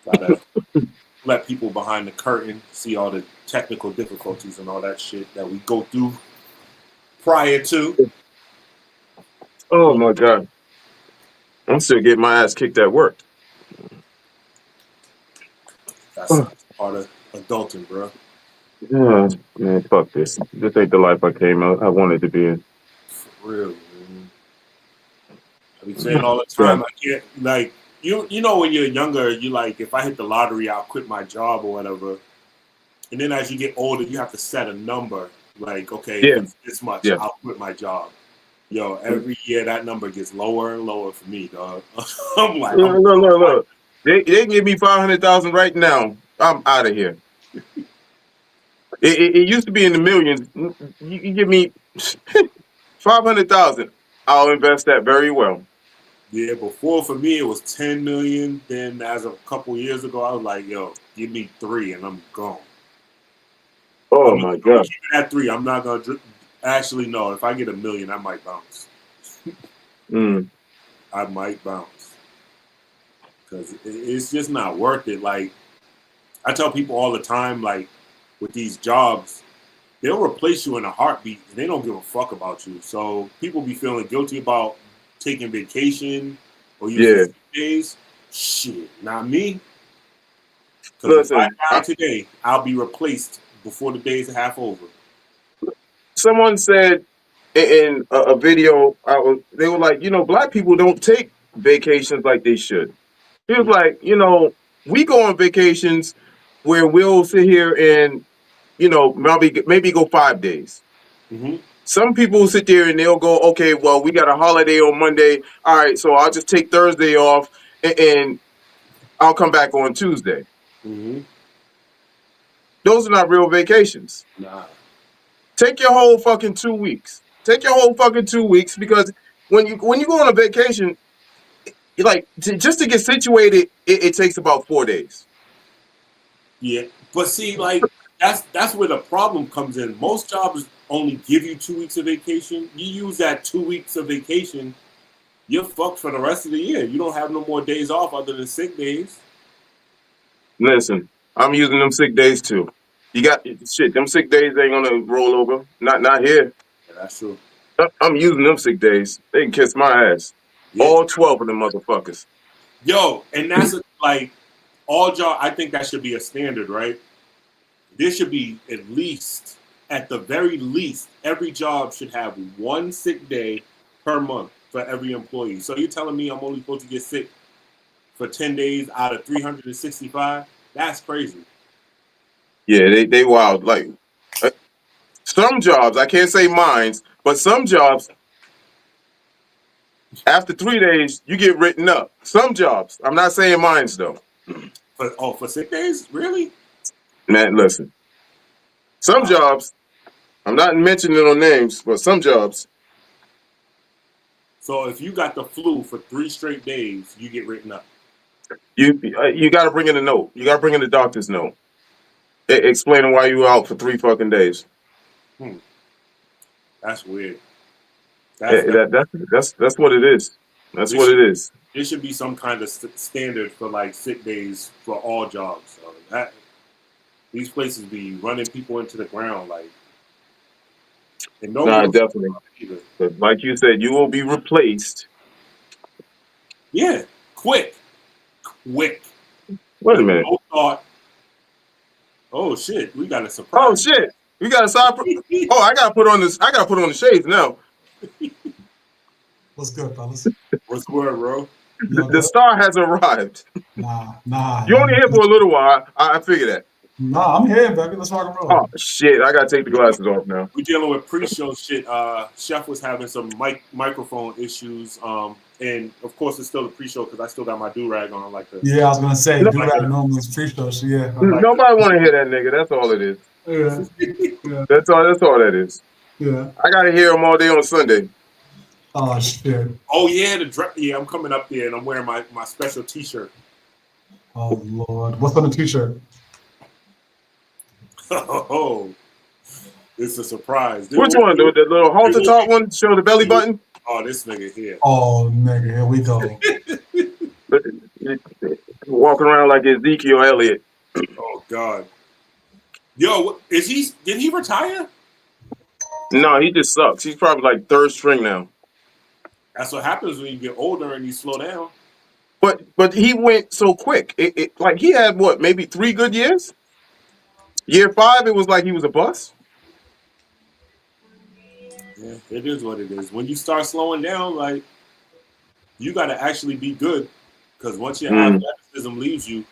Gotta let people behind the curtain see all the technical difficulties and all that shit that we go through prior to. Oh my god, I'm still getting my ass kicked at work. That's part of adulting, bro. Yeah, man, fuck this. This ain't the life I wanted to be in. For real, man. I be saying all the Yeah. time, I can't like you know when you're younger, you like if I hit the lottery, I'll quit my job or whatever. And then as you get older, you have to set a number. Like, okay, if Yeah, it's this much, yeah. I'll quit my job. Yo, every year that number gets lower and lower for me, dog. I'm like, Look, look, look, look. They give me 500,000 right now. I'm out of here. It used to be in the millions. You give me 500,000. I'll invest that very well. yeah, before for me it was 10 million. Then as a couple years ago, I was like, yo, give me 3 and I'm gone. Oh I'm my gonna god. keep it at 3. I'm not gonna actually no. If I get a million, I might bounce. Mm. I might bounce because it's just not worth it. Like I tell people all the time, like with these jobs, they'll replace you in a heartbeat and they don't give a fuck about you. So people be feeling guilty about taking vacation or using Yeah. sick days. Shit, not me. Because if I Listen, die today, I'll be replaced before the day's half over. someone said in a video, they were like, black people don't take vacations like they should. He was like, we go on vacations where we'll sit here and, maybe go 5 days. Mm-hmm. Some people sit there and they'll go, okay, well, we got a holiday on Monday. All right, so I'll just take Thursday off and I'll come back on Tuesday. Mm-hmm. Those are not real vacations. Nah. Take your whole fucking 2 weeks. Take your whole fucking 2 weeks because when you go on a vacation, just to get situated, it takes about 4 days. Yeah, but see, like that's where the problem comes in. Most jobs only give you 2 weeks of vacation. You use that 2 weeks of vacation, you're fucked for the rest of the year. You don't have no more days off other than sick days. Listen, I'm using them sick days too. You got shit. Them sick days ain't gonna roll over. Not here. Yeah, that's true. I'm using them sick days. They can kiss my ass. Yeah, All 12 of them motherfuckers. yo, and that's like all job. I think that should be a standard, right? There should be at least, at the very least, every job should have one sick day per month for every employee. So you're telling me I'm only supposed to get sick for 10 days out of 365? That's crazy. Yeah, they wild. Like some jobs, I can't say mines, but some jobs after 3 days you get written up. Some jobs. I'm not saying mines though. For sick days? Really? Man, listen. Some Wow. jobs. I'm not mentioning no names, but some jobs. So if you got the flu for 3 straight days, you get written up. You got to bring in a note. You got to bring in the doctor's note explaining why you were out for 3 fucking days. Hmm. That's weird. That's That's what it is. That's there what should, it is. there should be some kind of standard for like sick days for all jobs. So that these places be running people into the ground like, and don't Nah, give a fuck definitely. about it either. But like you said, you will be replaced. Yeah, quick, quick, Wait a with minute. no thought. Oh shit, we got a Oh surprise. shit. We got a side. Oh, I gotta put on this. I gotta put on the shades now. What's good, fellas? What's the word, bro? Y'all The good? star has arrived. Nah. You only here for a little while. I figure that. Nah, I'm here, baby. Let's rock and roll. Oh shit! I gotta take the glasses off now. We dealing with pre-show shit. Chef was having some microphone issues, and of course it's still a pre-show because I still got my do rag on, like the Yeah, I was gonna say, No, do that normally is pre-show. So yeah. nobody want to hear that nigga. That's all it is. Yeah. That's all that is. Yeah. I gotta hear him all day on Sunday. Oh shit. Oh yeah, yeah. I'm coming up there and I'm wearing my special T-shirt. Oh Lord. What's on the t-shirt? Oh, it's a surprise. Which one? The little halter top one? Show the belly button? Oh, this nigga here. Oh nigga, here we go. Yeah, walking around like Ezekiel Elliott. Oh God. Yo, is he? Did he retire? No, he just sucks. He's probably like third string now. That's what happens when you get older and you slow down. But he went so quick. Like he had what, maybe 3 good years? Year 5, it was like he was a bust. Yeah, it is what it is. When you start slowing down, like you got to actually be good, because once your athleticism leaves you,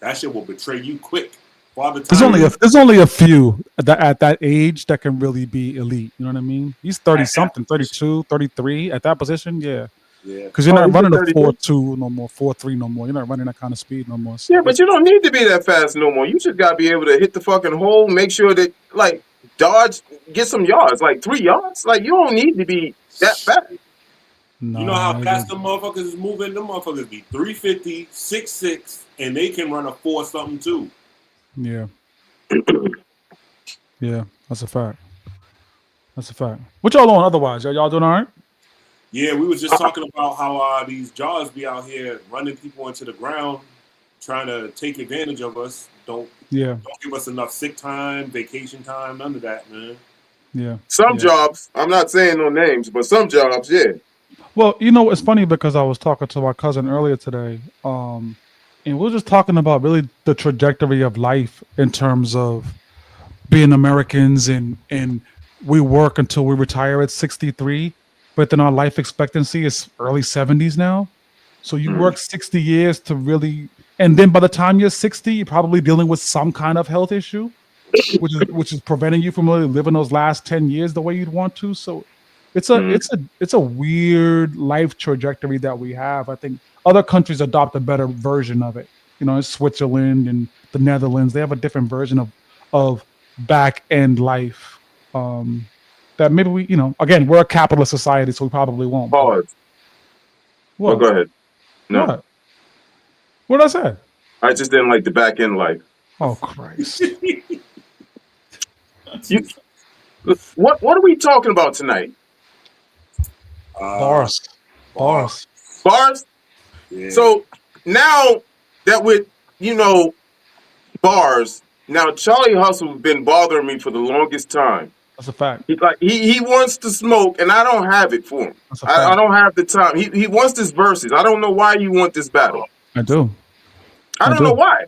that shit will betray you quick. Father time. There's only a few at that age that can really be elite. You know what I mean? He's 30 something, 32, 33 at that position. Yeah. Yeah. Because you're not running a 32? 4.2 no more, 4.3 no more. You're not running that kind of speed no more. So Yeah, but you don't need to be that fast no more. You just got to be able to hit the fucking hole, make sure that, like, dodge, get some yards, like 3 yards. Like, you don't need to be that fast. no, You know how fast the motherfuckers is moving? Them motherfuckers be 350, 6'6", and they can run a 4 something too. Yeah. Yeah, that's a fact. That's a fact. What y'all on otherwise? Y'all doing all right? Yeah, we was just talking about how these jaws be out here running people into the ground, trying to take advantage of us. Don't give us enough sick time, vacation time, none of that, man. Yeah. Some jobs, I'm not saying no names, but some jobs, yeah. Well, you know, it's funny because I was talking to my cousin earlier today, and we were just talking about really the trajectory of life in terms of being Americans, and we work until we retire at 63, but then our life expectancy is early 70s now. So you work 60 years to really, and then by the time you're 60, you're probably dealing with some kind of health issue, which is preventing you from really living those last 10 years the way you'd want to. So it's a weird life trajectory that we have. I think other countries adopt a better version of it. You know, Switzerland and the Netherlands, they have a different version of back end life. That maybe we, you know, again, we're a capitalist society, so we probably won't. Pause. What? Well, go ahead. No. What did I say? I just didn't like the back end life. Oh Christ! What are we talking about tonight? Bars. Yeah. So now that we're, you know, bars. Now Charlie Hustle's been bothering me for the longest time. That's a fact. He wants to smoke, and I don't have it for him. I don't have the time. He wants this versus. I don't know why you want this battle. I do. I don't know why.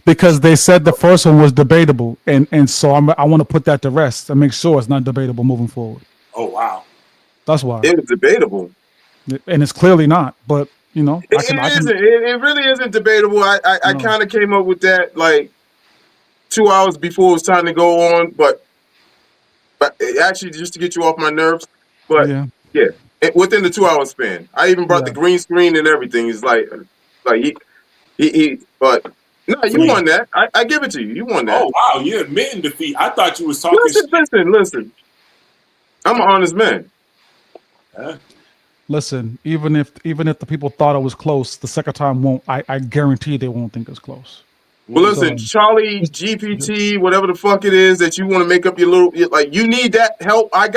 Because they said the first one was debatable, and so I want to put that to rest and make sure it's not debatable moving forward. Oh wow. That's why. It was debatable. And it's clearly not, but you know, it really isn't debatable. I kind of came up with that like 2 hours before it was time to go on, but actually just to get you off my nerves. But yeah, within the 2 hour span, I even brought the green screen and everything. He's like he. But no, you won that. I give it to you. You won that. Oh wow, you're admitting defeat. I thought you was talking. Listen. I'm an honest man. Huh? Listen, even if the people thought it was close, the second time won't. I guarantee they won't think it's close. Well, listen, Charlie, GPT, whatever the fuck it is that you want to make up your little, like, you need that help. I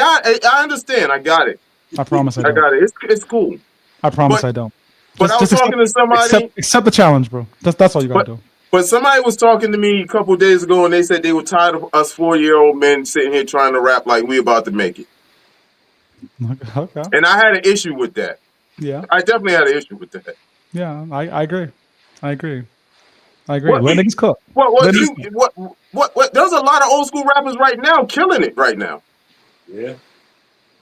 understand. I got it. I promise I don't. I got it. It's cool. I promise I don't. But I was talking to somebody. Accept the challenge, bro. That's all you gotta do. But somebody was talking to me a couple of days ago, and they said they were tired of us 4-year-old men sitting here trying to rap like we about to make it. Okay. And I had an issue with that. Yeah. I definitely had an issue with that. Yeah, I agree. Let niggas cook. What? There's a lot of old school rappers right now killing it right now. Yeah.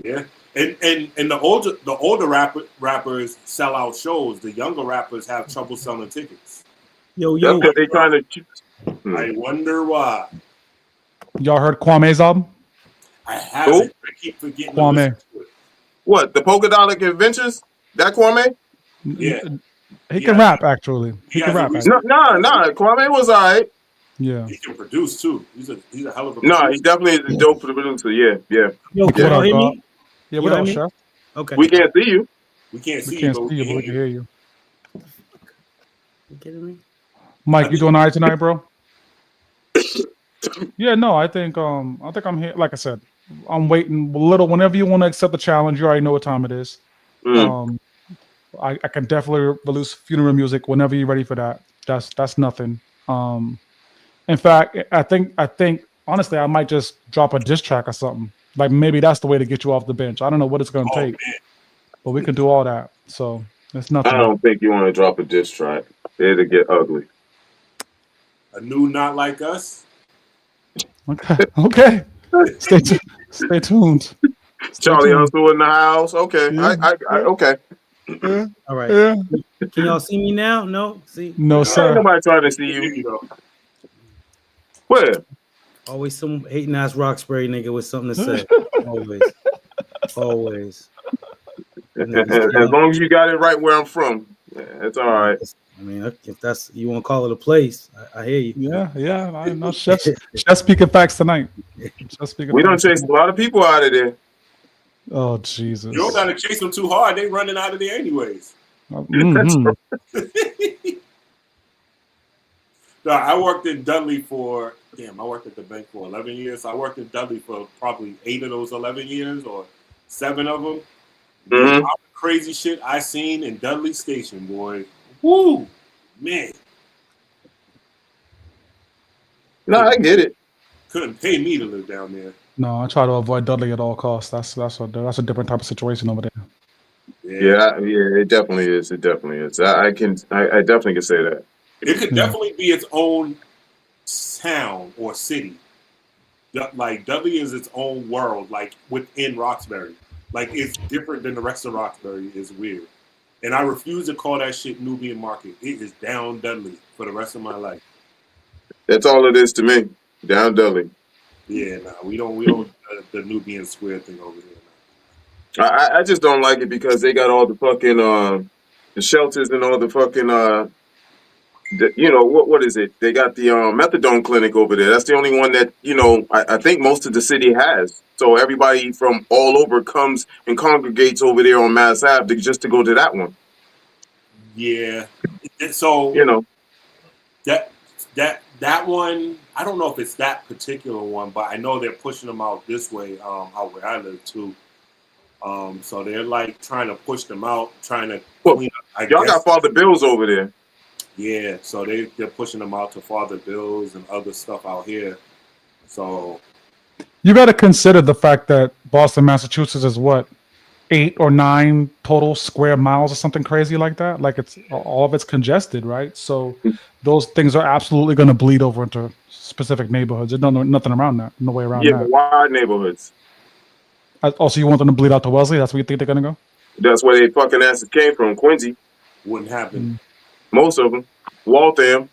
And the older rappers sell out shows. The younger rappers have trouble selling tickets. Yo. That's what they trying to. I wonder why. Y'all heard Kwame's album? I haven't. I keep forgetting. Kwame. What, the Polka Dot Adventures? That Kwame? Yeah. He can rap, actually. He can rap. No. Kwame was all right. Yeah. He can produce, too. He's a hell of a producer. No, he definitely is a dope producer. Yeah. Yo, can y'all hear me? Yeah, what up, Chef? Okay. We can't see you. We can't see you, but we can hear you. You kidding me? Mike, you doing all right tonight, bro? Yeah, no, I think I'm here. Like I said, I'm waiting a little. Whenever you want to accept the challenge, you already know what time it is. I can definitely release funeral music whenever you're ready for that. That's nothing. In fact, I think honestly, I might just drop a diss track or something. Like maybe that's the way to get you off the bench. I don't know what it's gonna Oh take, but we can do all that. So it's I nothing. don't think you want to drop a diss track. It'll get ugly. a new Not Like Us. Okay. Okay. Stay tuned. Stay Charlie tuned. Hustle in the house. Okay. Yeah. Okay. Yeah. All right. Yeah. Can y'all see me now? No. See. No, Ain't sir. nobody trying to see Here you. you go. Where? Always some hating ass Roxbury nigga with something to say. Always. Always. As long as you got it right where I'm from, it's all right. I mean, if that's you want to call it a place, I hear you. Yeah. I know chef's speaking facts tonight. Chef's speaking We don't facts chase a tonight. lot of people out of there. Oh Jesus. You don't gotta chase them too hard. They running out of there anyways. Mhm. No, I worked in Dudley for I worked at the bank for 11 years. I worked in Dudley for probably 8 of those 11 years or 7 of them. Mhm. All the crazy shit I seen in Dudley Station, boy. Woo, man. No, I get it. Couldn't pay me to live down there. No, I try to avoid Dudley at all costs. That's a different type of situation over there. Yeah, it definitely is. It definitely is. I definitely can say that. It could Yeah. definitely be its own town or city. Like Dudley is its own world, like within Roxbury. Like it's different than the rest of Roxbury. It's weird. And I refuse to call that shit Nubian Market. It is down Dudley for the rest of my life. That's all it is to me. Down Dudley. Yeah, nah, we don't the Nubian Square thing over here. I just don't like it because they got all the fucking the shelters and all the fucking what is it? They got the methadone clinic over there. That's the only one that I think most of the city has. So everybody from all over comes and congregates over there on Mass Ave just to go to that one. Yeah. So that one, I don't know if it's that particular one, but I know they're pushing them out this way, out where I live too. So they're like trying to push them out, trying to clean up. Y'all got Father Bills over there. Yeah, so they're pushing them out to Father Bills and other stuff out here. So You got to consider the fact that Boston, Massachusetts is what 8 or 9 total square miles or something crazy like that. Like it's all of it's congested, right? So those things are absolutely going to bleed over into specific neighborhoods. There's nothing around that. No way around that. Wide neighborhoods. Also, you want them to bleed out to Wellesley? That's where you think they're going to go? That's where they fucking asses came from. Quincy. wouldn't happen. Most of them. Waltham.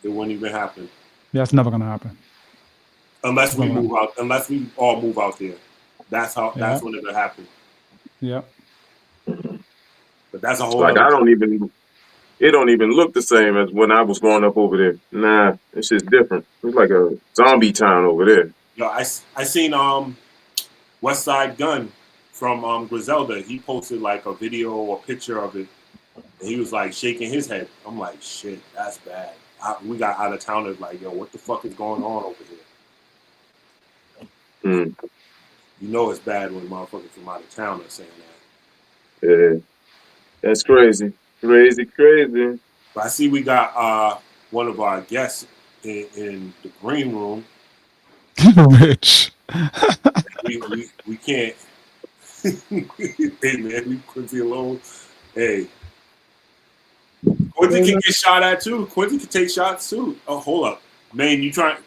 It wouldn't even happen. Yeah, it's never going to happen. Unless we move out. Unless we all move out there. That's when it'll happen. Yeah. But that's a whole Like it don't even look the same as when I was growing up over there. Nah, it's just different. It's like a zombie town over there. Yo, I seen West Side Gun from Griselda. He posted like a video or picture of it, and he was like shaking his head. I'm like, shit, that's bad. We got out of towners like, yo, what the fuck is going on over here? You know it's bad when motherfuckers from out of town are saying that. Yeah, that's crazy. Crazy. But I see we got one of our guests in the green room. Rich. we can't. Hey man, leave Quincy alone. Hey, Quincy can get shot at too. Quincy can take shots too. Oh, hold up, man, you trying?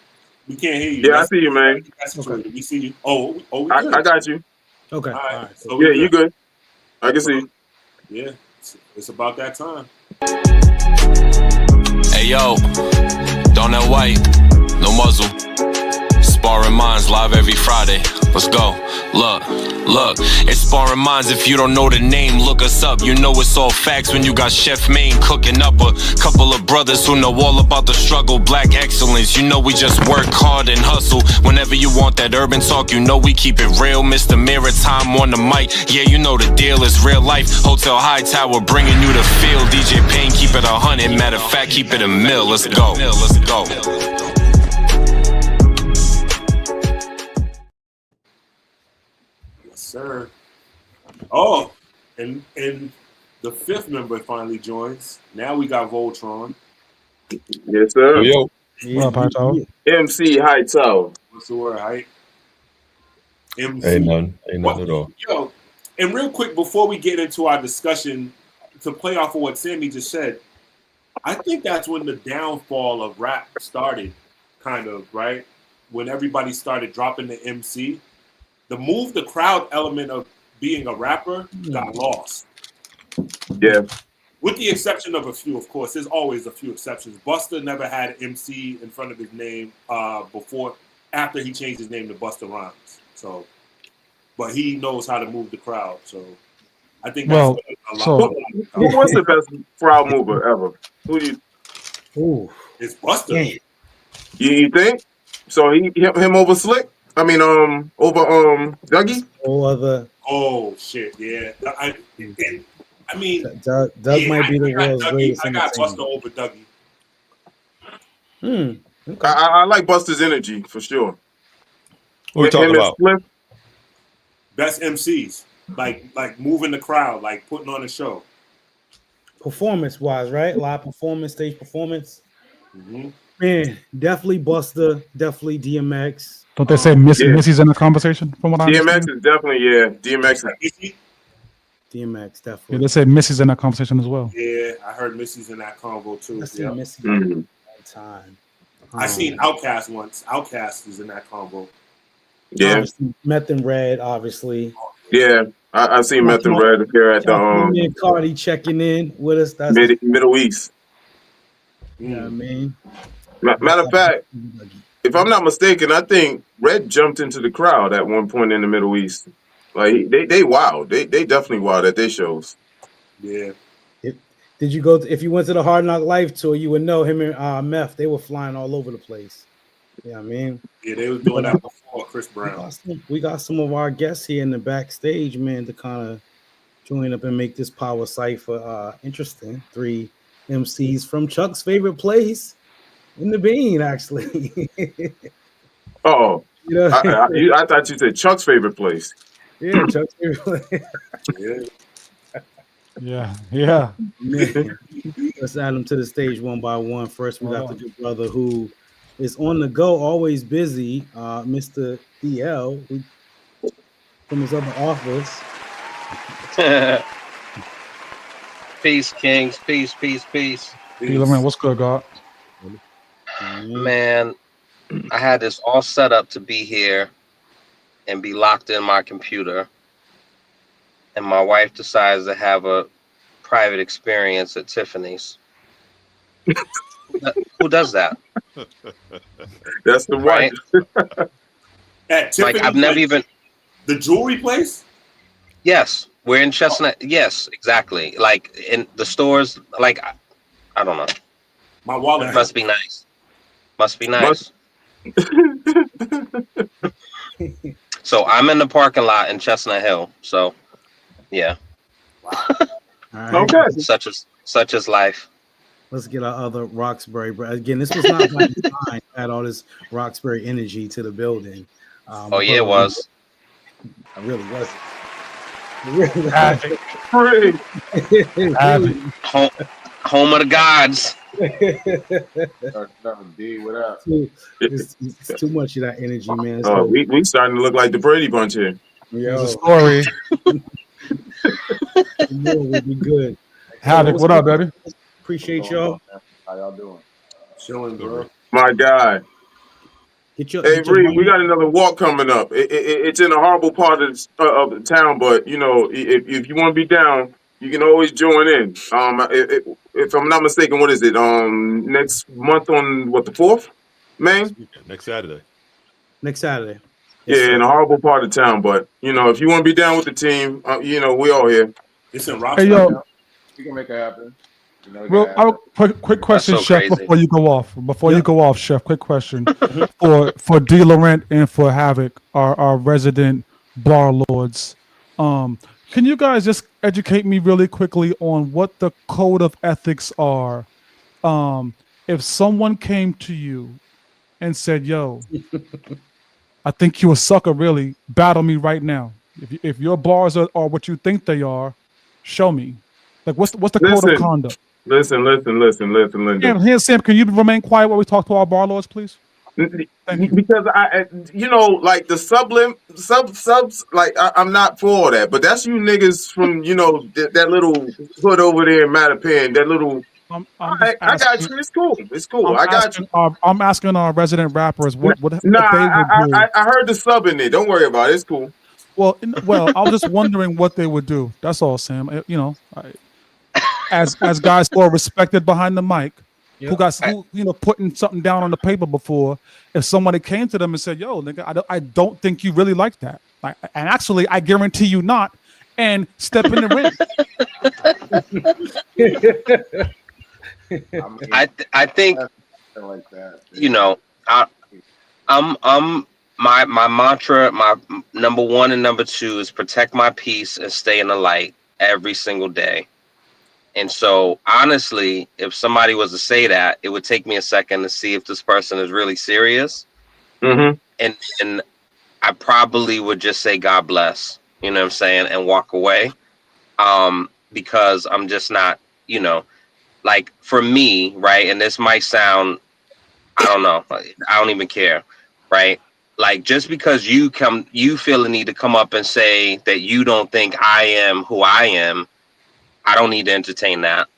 We can't hear you. Yeah, I see you, man. Okay. We see you. Oh, we good. I got you. Okay. All right. So Yeah, you good. I can see you. Yeah, it's about that time. Hey yo, Donut White, no muzzle. Sparring Minds live every Friday. Let's go. Look, it's Sparring Minds. If you don't know the name, look us up. You know it's all facts when you got Chef Maine cooking up a couple of brothers who know all about the struggle. Black excellence, you know we just work hard and hustle. Whenever you want that urban talk, you know we keep it real. Mr. Maritime on the mic, yeah, you know the deal is real life. Hotel High Tower bringing you the feel. DJ Payne, keep it 100. Matter of fact, keep it a mill. Let's go. Sir. Oh, and The fifth member finally joins. Now we got Voltron. Yes, sir. Yo, Yeah, What up, Pato? MC Hightower. What's the word, right? MC. ain't none at all. Yo, and real quick before we get into our discussion, to play off of what Sammy just said, I think that's when the downfall of rap started, kind of, right? When everybody started dropping the MC. The move the crowd element of being a rapper got lost. Yeah. With the exception of a few, of course. There's always a few exceptions. Busta never had MC in front of his name after he changed his name to Busta Rhymes. So, but he knows how to move the crowd. So, I think that's Well, a so- lot. Who was the best crowd mover ever? Who do you Ooh, It's Busta. dang. you think? So him over Slick? I mean over Dougie? No other. Oh shit, yeah. I mean, Doug yeah, might be the I got world's Dougie. greatest I got Busta entertainer. over Dougie. Okay. I like Buster's energy for sure. What we talking Him and about? Slick? Best MCs, like moving the crowd, like putting on a show. Performance wise, right? Live performance, stage performance. Mm-hmm. Man, definitely Buster, definitely DMX. Don't they say Yeah. Missy's in the conversation? From what I DMX understand, is definitely, yeah. DMX is DMX, yeah, definitely. they say Missy's in that conversation as well. Yeah, I heard Missy's in that convo too. I seen Yeah. Missy Mhm. all the time. I seen Outkast once. Outkast is in that convo. Yeah. Obviously, Meth and Red, obviously. Yeah. I seen Meth and Red appear at Me and the Cardi checking in with us. That's Middle East. you know what I mean. Matter of fact, if I'm not mistaken, I think Red jumped into the crowd at one point in the Middle East. Like they wild. They definitely wild at their shows. Yeah. Did you go? If you went to the Hard Knock Life tour, you would know him and Meth. They were flying all over the place. Yeah, I mean, Yeah, they was doing that before Chris Brown. we got some of our guests here in the backstage, man, to kind of join up and make this Power Cypher interesting. 3 MCs from Chuck's favorite place in the Bean, actually. Oh, You know, I thought you said Chuck's favorite place. yeah, Chuck's favorite place. Yeah. Yeah. Man, let's add them to the stage one by one. First, we got the good brother who is on the go, always busy, Mr. DL, from his other office. Peace, Kings. Peace. Man, what's good, God? Man, I had this all set up to be here and be locked in my computer. And my wife decides to have a private experience at Tiffany's. Who does that? That's the Right? wife. At Tiffany, Like, I've never even. the jewelry place. Yes, we're in Chestnut. Yes, exactly. Like in the stores. Like, I don't know. My wallet. Must be nice. Must be nice. So I'm in the parking lot in Chestnut Hill. So, yeah. All right. Okay. Such as life. Let's get our other Roxbury. But again, this was not by design. Add all this Roxbury energy to the building. Oh yeah, it was. I really wasn't. It really Havoc. Free. Havoc. Home of the gods. It's too much of that energy, man. Oh, So, we starting to look like the Brady Bunch here. There's a yo, story. we'll be good. Havoc, what up, baby? Appreciate y'all. How y'all doing? Chilling, bro. My God. Get your, Hey, get your Bree, money. we got another walk coming up. It's in a horrible part of the town, but you know, if you want to be down, you can always join in. If I'm not mistaken, what is it? Next month on what, the 4th, May? Next Saturday. Next Saturday. Yes, Yeah, sir. in a horrible part of town, but you know, if you want to be down with the team, you know, we all here. It's in Hey, Rochester. yo, now. We can make it happen. You know, real, quick question, so Chef, crazy. before you go off. Yeah. You go off, Chef, quick question. for D. Laurent and for Havoc, our resident bar lords. Can you guys just educate me really quickly on what the code of ethics are? If someone came to you and said, yo, I think you a sucker, really, battle me right now. If your bars are what you think they are, show me. Like, what's the code of Listen, conduct? listen, Linda. Sam, can you remain quiet while we talk to our bar lords, please? Thank you. Because like the subs, like I'm not for all that. But that's you niggas from that little hood over there in Mattapan. That little. I got you. It's cool. It's cool. I got you. I'm asking our resident rappers what they would do. I heard the sub in there. Don't worry about it. It's cool. Well, I was just wondering what they would do. That's all, Sam. As guys who are respected behind the mic, who putting something down on the paper before, if somebody came to them and said, "Yo, nigga, I don't think you really like that," and actually, I guarantee you not, and step in the ring. I think like that. My mantra, my number 1 and number 2 is protect my peace and stay in the light every single day. And so, honestly, if somebody was to say that, it would take me a second to see if this person is really serious. Mm-hmm. And I probably would just say, God bless, you know what I'm saying, and walk away. Because I'm just not, like for me, right? And this might sound, I don't know, I don't even care, right? Like just because you feel the need to come up and say that you don't think I am who I am, I don't need to entertain that.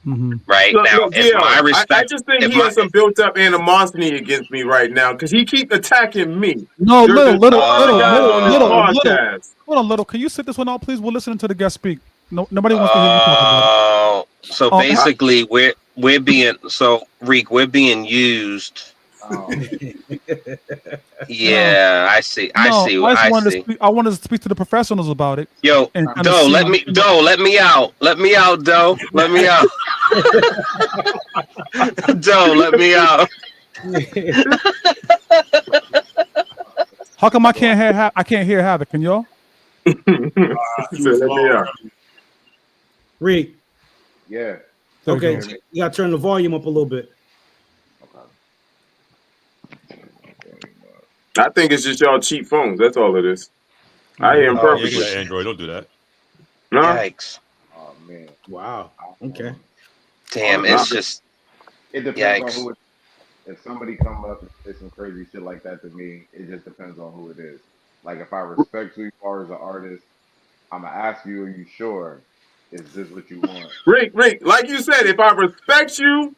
Mm-hmm. Right now, my respect. I just think he has some built-up animosity against me right now because he keep attacking me. No, little. Hold on, little. Can you sit this one out, please? We're listening to the guest speak. No, nobody wants to hear you talk about it. So basically, we're being Reek. We're being used. Yeah, I see. I wanted to speak to the professionals about it. Yo, Doe, let me out. Let me out, Doe. Let me out. Doe, let me out. How come I can't hear Havoc? Can y'all? Let me out. Reek. Yeah. Okay, you gotta turn the volume up a little bit. I think it's just y'all cheap phones. That's all it is. I am perfect. Yeah, Android, don't do that. No. Yikes. Oh man. Wow. Okay. Damn, it's just. It depends on who. If somebody come up and say some crazy shit like that to me, it just depends on who it is. Like if I respect who you are as an artist, I'm gonna ask you, are you sure? Is this what you want? Rick, like you said, if I respect you,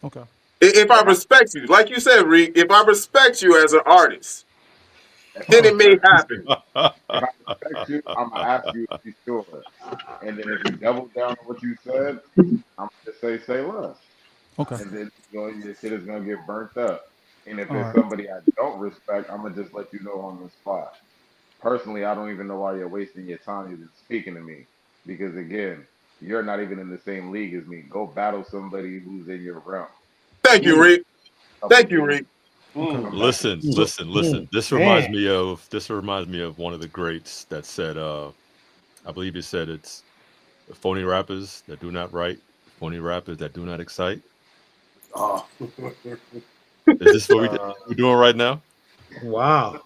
okay. If I respect you, like you said, Rick, if I respect you as an artist, then it may happen. If I respect you, I'm gonna ask you if you sure. And then if you double down on what you said, I'm gonna just say less. Okay. And then your shit is gonna get burnt up. And if it's somebody I don't respect, I'm gonna just let you know on the spot. Personally, I don't even know why you're wasting your time even speaking to me. Because again, you're not even in the same league as me. Go battle somebody who's in your realm. Thank you, Rick. Thank you, Rick. Okay. Listen. This reminds me of one of the greats that said, I believe he said it's phony rappers that do not write, phony rappers that do not excite. Is this what we're doing right now? Wow.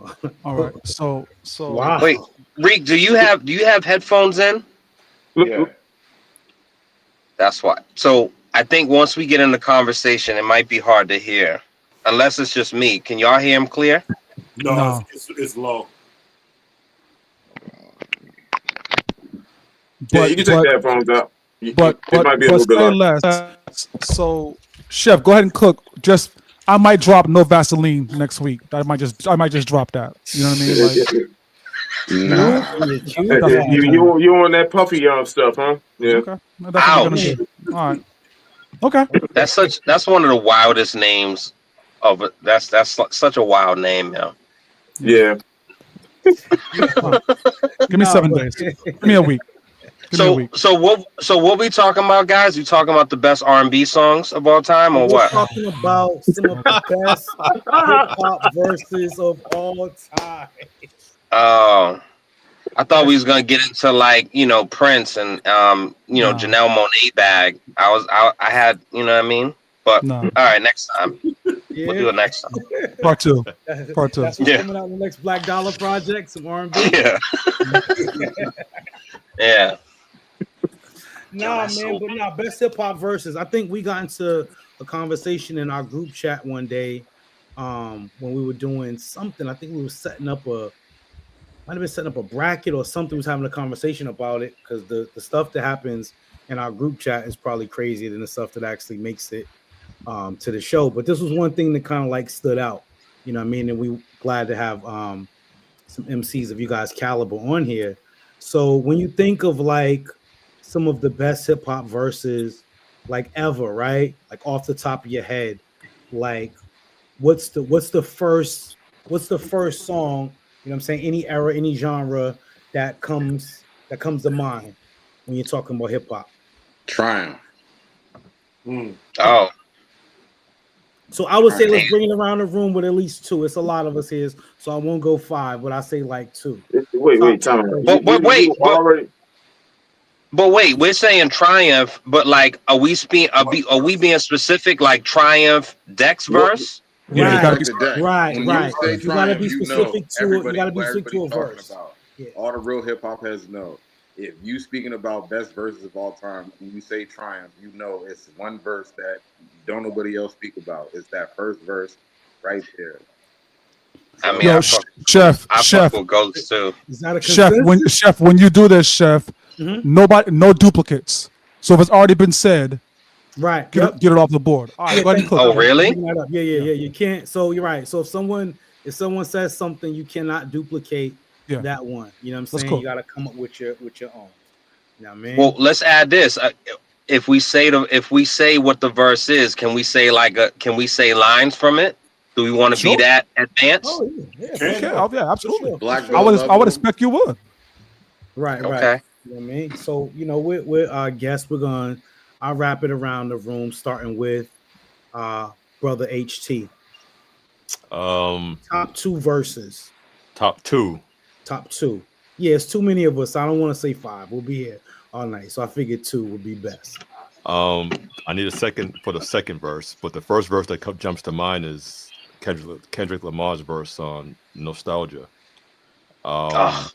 All right. So wow. Wait, Reek, do you have headphones in? Yeah. That's why. So I think once we get in the conversation, it might be hard to hear, unless it's just me. Can y'all hear him clear? No. It's low. Yeah, you can take the headphones out. But might be a little bit say less. So, Chef, go ahead and cook. I might drop no Vaseline next week. I might just drop that. You know what I mean? Like, you on that puffy stuff, huh? Yeah. Okay. All right. Okay. That's one of the wildest names of it. That's such a wild name, yo. Yeah. Give me 7 days. Give me a week. So what we talking about, guys? We talking about the best R&B songs of all time, or what? We're talking about some of the best hip hop verses of all time. Oh, I thought we was gonna get into like Prince and Janelle Monáe bag. I had you know what I mean. But all right, next time we'll do it next time. Part two. That's what's coming out in the next Black Dollar project, some R&B. Yeah. Yeah. Nah, man, but nah, best hip hop verses. I think we got into a conversation in our group chat one day, when we were doing something. I think we were might have been setting up a bracket or something. We was having a conversation about it because the stuff that happens in our group chat is probably crazier than the stuff that actually makes it to the show. But this was one thing that kind of like stood out. You know what I mean? And we glad to have some MCs of you guys' caliber on here. So when you think of like some of the best hip hop verses like ever, right? Like off the top of your head, like what's the first song, you know what I'm saying, any era, any genre that comes to mind when you're talking about hip hop? Triumph. Oh. So I would say let's bring it around the room with at least two. It's a lot of us here, so I won't go five, but I say like two. Wait, time out. But wait, we're saying Triumph, but like, are we being specific? Like Triumph Dex verse? Yeah, Right, right. right. You say You gotta Triumph, be specific to it. You gotta be specific to a talking verse. about. Yeah. All the real hip hop heads know. If you speaking about best verses of all time, when you say Triumph, you know it's one verse that don't nobody else speak about. It's that first verse right there. I mean, Yo, Chef, with Ghost too. Is that a Chef, when you do this, Chef, no duplicates. So if it's already been said, right, get it off the board. All right, go ahead and cook. Oh, really? Yeah. You can't. So you're right. So if someone says something, you cannot duplicate that one. You know what I'm saying? Cool. You got to come up with your own. You know what I mean? Well, let's add this. If we say what the verse is, can we say lines from it? Do we want to be that advanced? Oh yeah, absolutely. Sure. I would expect you would. Right. Okay. You know what I mean? So we're our guests. I'll wrap it around the room, starting with brother HT. Top two verses. Top two. Yeah, it's too many of us. I don't want to say five. We'll be here all night, so I figured two would be best. I need a second for the second verse, but the first verse that jumps to mind is Kendrick Lamar's verse on Nostalgia. Man.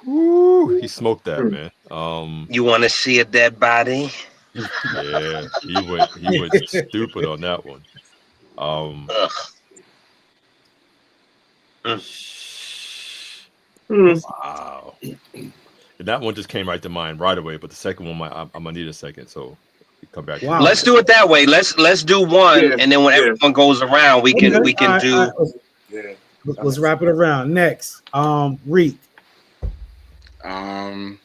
Woo, he smoked that, man. You want to see a dead body? Yeah, he went stupid on that one. Wow. And that one just came right to mind right away, but the second one I'm gonna need a second, so come back. Wow. Let's do it that way. Let's do one, and then when everyone goes around, we can do. Let's wrap it around. Next, Reek. Damn.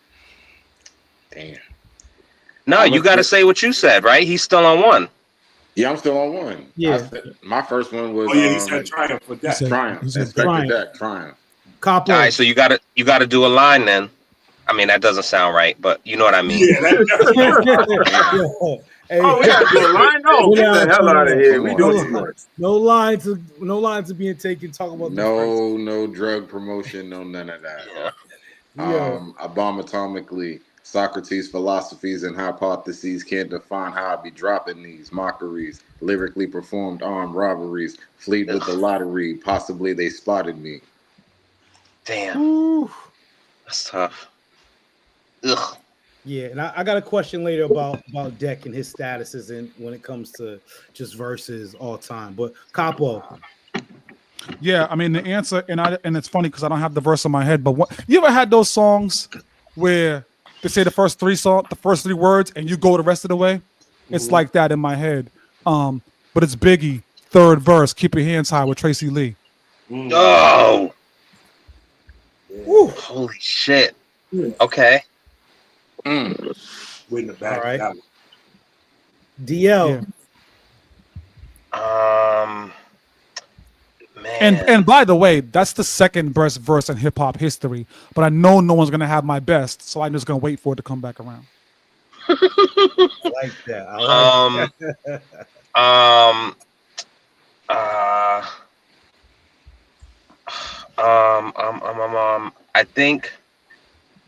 No, you got to say what you said, right? He's still on one. Yeah, I'm still on one. Yeah. My first one was. He said Triumph for that. Triumph. Inspector Deck. Triumph. Copper. All right, so you got to do a line then. I mean, that doesn't sound right, but you know what I mean. Yeah, Hey, we gotta do a line. No, get the hell out of here. We doing too much. No lines are being taken. Talk about no drug promotion, no none of that. I bomb atomically. Socrates' philosophies and hypotheses can't define how I be dropping these mockeries. Lyrically performed armed robberies. Fleet with the lottery. Possibly they spotted me. Damn. Ooh. That's tough. Ugh. Yeah, and I got a question later about Deck and his statuses and when it comes to just verses all time. But Capo. Yeah, I mean the answer, and it's funny because I don't have the verse in my head. But you ever had those songs where they say the first three words, and you go the rest of the way? It's like that in my head. But it's Biggie, third verse, "Keep Your Hands High" with Tracy Lee. Oh, holy shit! Okay. Waiting the back. All right. Down. DL. Man. And by the way, that's the second best verse in hip hop history. But I know no one's gonna have my best, so I'm just gonna wait for it to come back around. I like that. I think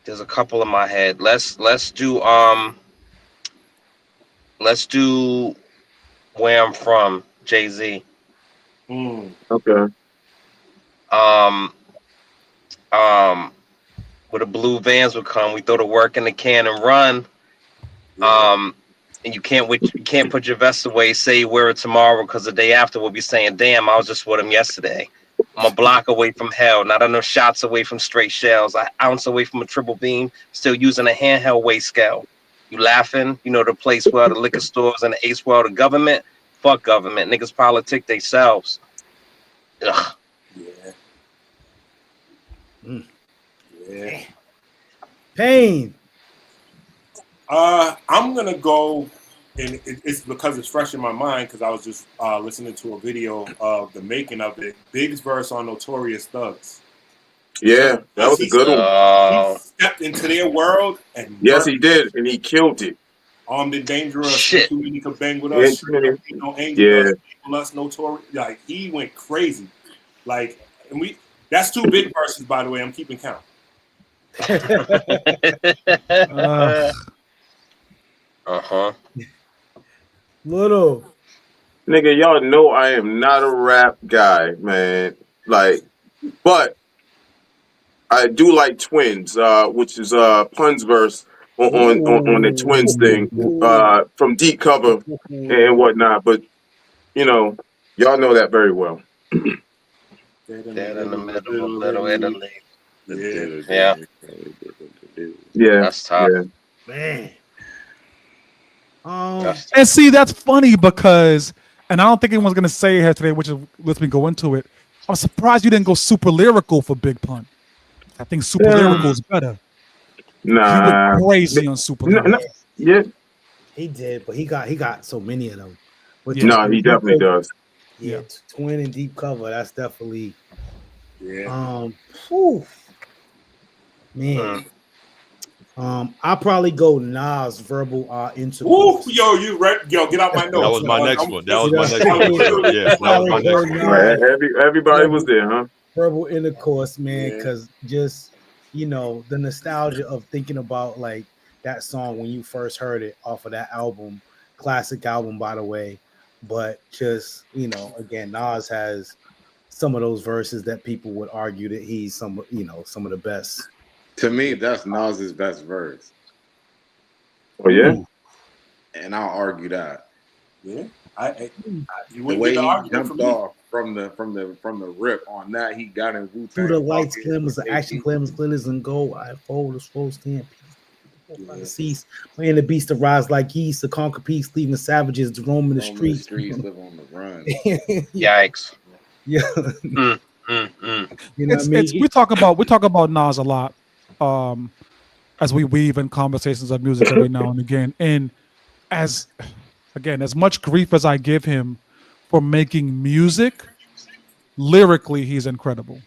there's a couple in my head. Let's do Where I'm From, Jay-Z. Okay. where the blue vans would come. We throw the work in the can and run. And you can't put your vest away, say you wear it tomorrow, because the day after we'll be saying, damn, I was just with him yesterday. I'm a block away from hell, not enough shots away from straight shells, an ounce away from a triple beam, still using a handheld weight scale. You laughing? You know the place where the liquor stores and the ace world of government? Fuck government. Niggas politic themselves. Ugh. Yeah. Pain. I'm gonna go, and it's because it's fresh in my mind because I was just listening to a video of the making of it. Big's verse on Notorious Thugs. Yeah, that was a good one. He stepped into their world and yes, he did, and he killed it. Armed and dangerous. Shit. Too many could bang with us. No angel Yeah. us Notorious. Like he went crazy. Like, and that's 2 big verses, by the way. I'm keeping count. Little nigga, y'all know I am not a rap guy, man. Like, but I do like Twins, which is Pun's verse on the Twins thing from Deep Cover and whatnot. But you know, y'all know that very well. Dead in the middle of Little Italy. Yeah. That's tough. Yeah. man. And see, that's funny because, and I don't think anyone's gonna say it here today, which lets me go into it. I'm surprised you didn't go super lyrical for Big Pun. I think super lyrical is better. Nah, you went crazy on super lyrical. Yeah, he did, but he got so many of them. But no, he definitely does. Yeah, Twin and Deep Cover. That's definitely. Yeah. Man. I'll probably go Nas verbal intercourse. Ooh, yo, get out my notes. That was my next one. That was my next one. Yeah, that was my next one. Right, everybody was there, huh? Verbal intercourse, man, because just the nostalgia of thinking about like that song when you first heard it off of that album, classic album, by the way. But just again, Nas has some of those verses that people would argue that he's some of the best. To me, that's Nas's best verse. Oh yeah, and I'll argue that. Yeah, the way he jumped off from the rip on that, he got in Wu-Tang. Through the lights, glimmers, the action glimmers, glitters and gold. I fold the slow stand. Cease, when the beast arise like geese to conquer peace, leaving the savages to roam in the streets. Live on the run. Yikes. Yeah. You know what I mean? We talk about Nas a lot, as we weave in conversations of music every now and again. And as much grief as I give him for making music, lyrically he's incredible.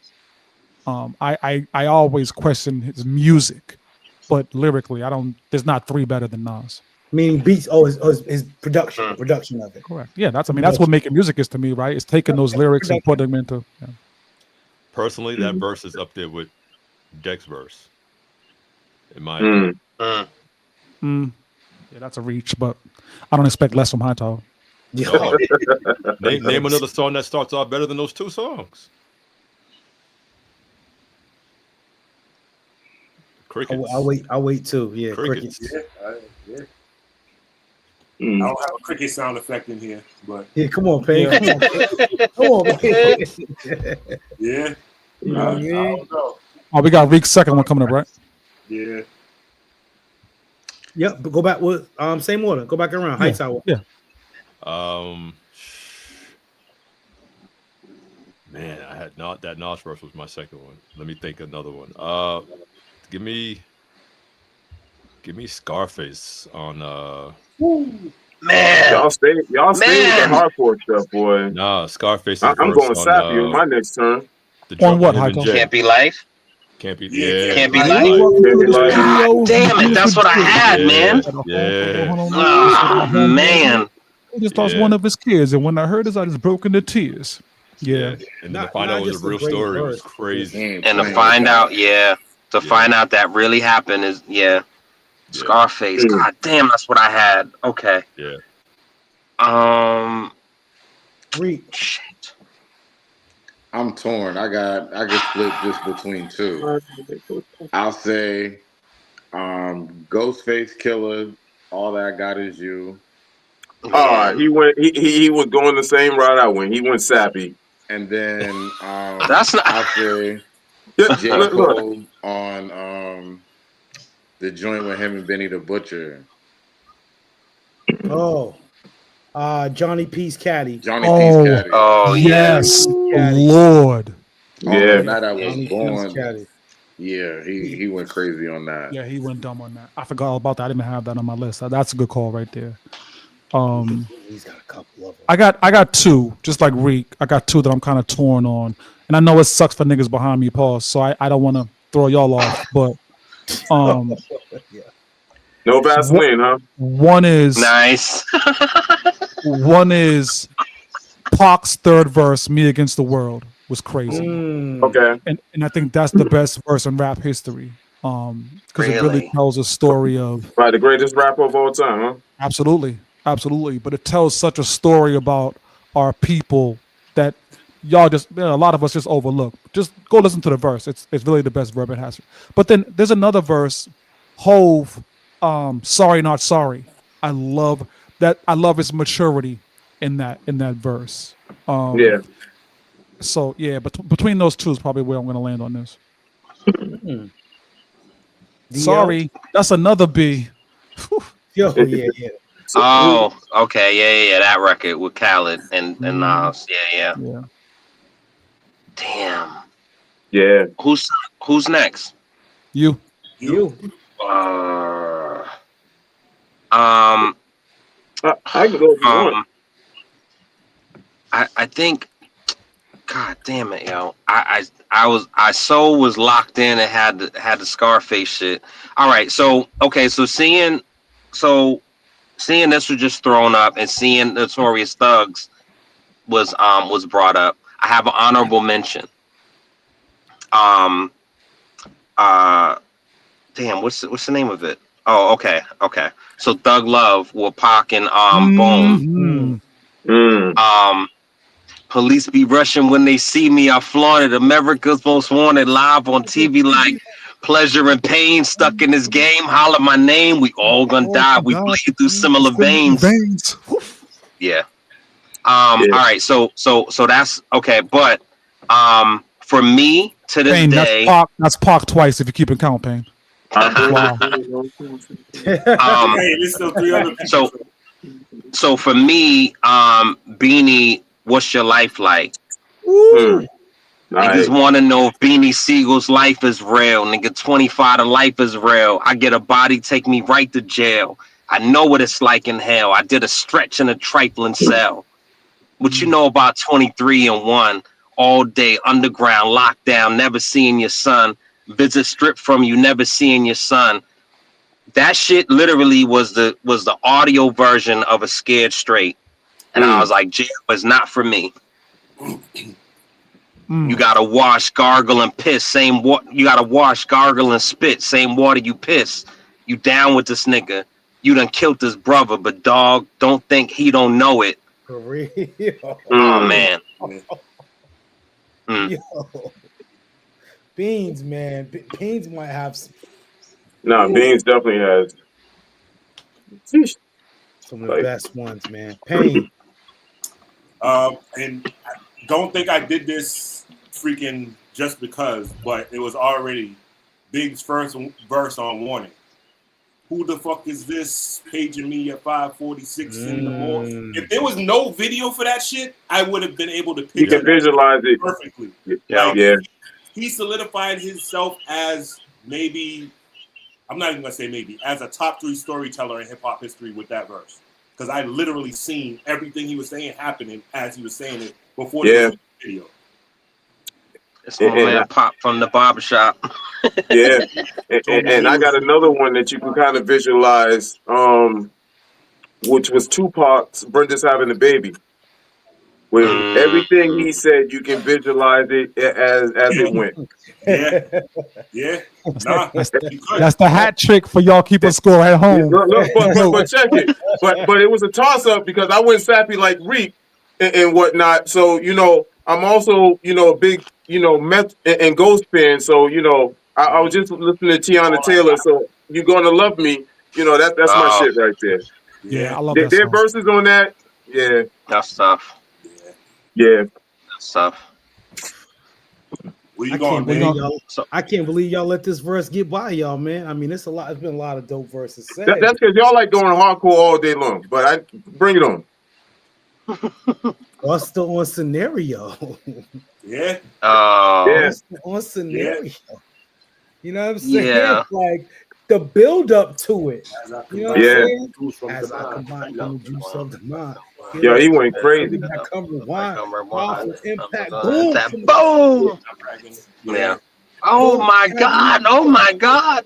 I always question his music, but lyrically there's not 3 better than Nas. Meaning beats, his production of it. Correct. Yeah, that's what making music is to me, right? It's taking those lyrics and putting them into. Yeah. Personally, that verse is up there with Deck's verse. In my opinion. Yeah, that's a reach, but I don't expect less from Hightower. No. name another song that starts off better than those 2 songs. Crickets. I'll wait too. Yeah, crickets. Yeah. I don't have a cricket sound effect in here, but come on, Payne. Come on, Payne. Yeah. I don't know. Oh, we got Reek's second one coming up, right? Yeah. Yep, but go back with same order. Go back around. Hightower. Yeah. Man, I had that Nas verse was my second one. Let me think another one. Give me Scarface on Man, y'all stay with the hardcore stuff, boy. Nah, Scarface. I'm going to slap you my next turn. On what, Hightower? Can't Be Life. Can't be. Can't Be Life. God damn it, that's what I had, man. Yeah. Oh, man. He just lost one of his kids, and when I heard this, I just broke into tears. Yeah. And then to find out it was a real story, it was crazy. And to find out, find out that really happened is, Scarface. God damn, that's what I had. Okay. Yeah. Shit. I'm torn. I get split just between two. I'll say Ghostface Killer, All That I Got Is You. Yeah. He was going the same route I went. He went sappy. And then That's not. I'll say J. Look. Cole on the joint with him and Benny the Butcher. Oh, Johnny P's Caddy. Johnny P's Caddy. Oh yeah. Yes, Lord. On Yeah. the night I was Johnny P's born. Caddy. Yeah, he went crazy on that. Yeah, he went dumb on that. I forgot all about that. I didn't have that on my list. That's a good call right there. He's got a couple of them. I got two, just like Reek. I got two that I'm kind of torn on, and I know it sucks for niggas behind me, pause. So I don't want to throw y'all off, but No Vaseline, huh? one is Nice. one is Pac's third verse, "Me Against the World," was crazy, Okay. and I think that's the best verse in rap history, because it really Really? tells a story of By the greatest rapper of all time, huh? absolutely, but it tells such a story about our people that y'all just a lot of us just overlook. Just go listen to the verse. It's really the best verb it has. But then there's another verse, Hove, "Sorry Not Sorry." I love that. I love his maturity in that verse. Yeah. So yeah, but between those two is probably where I'm going to land on this. Sorry, that's another B. Yo, yeah. Oh, okay, yeah. That record with Khaled and Nas. Yeah. Damn. Yeah. Who's next? You. I can go if you want. I think. God damn it, yo! I was locked in and had the Scarface shit. All right, so seeing this was just thrown up and seeing Notorious Thugs was brought up. I have an honorable mention. Damn, what's the name of it? Oh, okay. So Thug Love with Pac and Bone. Police be rushing when they see me. I flaunted America's Most Wanted live on TV like pleasure and pain stuck in this game. Holler my name. We all gonna die. We bleed through similar veins. Yeah. All right. So that's okay. But for me to this Pain, day, that's Pac twice if you keep it count, Pain. Wow. There's still three other people. So for me, Beanie, what's your life like? Niggas want to know if Beanie Siegel's life is real. Nigga, 25 to life is real. I get a body, take me right to jail. I know what it's like in hell. I did a stretch in a trifling cell. What you know about 23 and 1? All day, underground, lockdown, never seeing your son. Visit stripped from you, never seeing your son. That shit literally was the audio version of a Scared Straight. And I was like, jail is not for me. You gotta wash, gargle, and piss. You gotta wash, gargle, and spit. Same water you piss. You down with this nigga. You done killed his brother, but dog, don't think he don't know it. For real. Oh man. Yo. Beans, man. Beans might have some. No, Beans definitely has. Some of the best ones, man. Pain. And I don't think I did this freaking just because, but it was already Big's first verse on Warning. Who the fuck is this paging me at 5:46 in the morning? If there was no video for that shit, I would have been able to picture. You can visualize it perfectly. Yeah. He solidified himself as maybe, I'm not even gonna say maybe, as a top 3 storyteller in hip hop history with that verse. Because I literally seen everything he was saying happening as he was saying it before the video. It's my man Pop from the barbershop. Yeah. And I got another one that you can kind of visualize, which was Tupac's Brenda's Having a Baby. With everything he said, you can visualize it as it went. Yeah. That's the hat trick for y'all keeping score at home. But check it. But it was a toss up because I went sappy like Reek and whatnot. So I'm also, a big, Meth and Ghost fan. So, I was just listening to Tiana Taylor. So You're Gonna Love Me. That's my Oh, shit right there. Yeah, Yeah, I love Their, that their song. verses on that, yeah, that's tough. yeah. yeah. That's tough. Where you I can't going, believe man? y'all. So I can't believe y'all let this verse get by y'all, man. I mean, it's a lot. It's been a lot of dope verses said. That's because y'all like going hardcore all day long. But I bring it on. Buster on scenario. Yeah, Yeah, Buster on scenario. You know what I'm saying? yeah. Like the build up to it. as I You know what I'm combine yeah. saying? juice from As the I mind. combine from the juice of the mind. Yo, Yeah. he went crazy. I come rewind. Come Powerful rewind. impact. Boom. That boom. Yeah. Oh Boom. my God. Oh my God.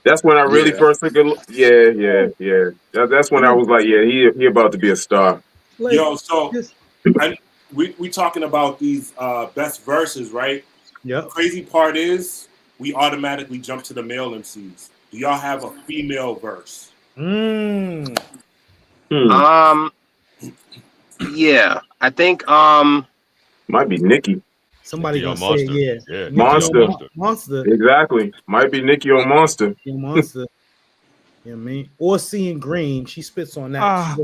That's when I really Yeah. first took a look. Yeah. That's when I was like, yeah, he about to be a star. Like Yo, so this. we talking about these best verses, right? Yep. Crazy part is we automatically jump to the male MCs. Do y'all have a female verse? Mm. Um. Yeah. I think. Might be Nikki. Somebody Nicki gonna on say Monster. yeah. Yeah, Nicki Nicki on Monster. Monster. Monster. Exactly. Might be Nikki on Monster. Yeah, Monster. You know what I mean? Or Seeing Green. She spits on that. Ah,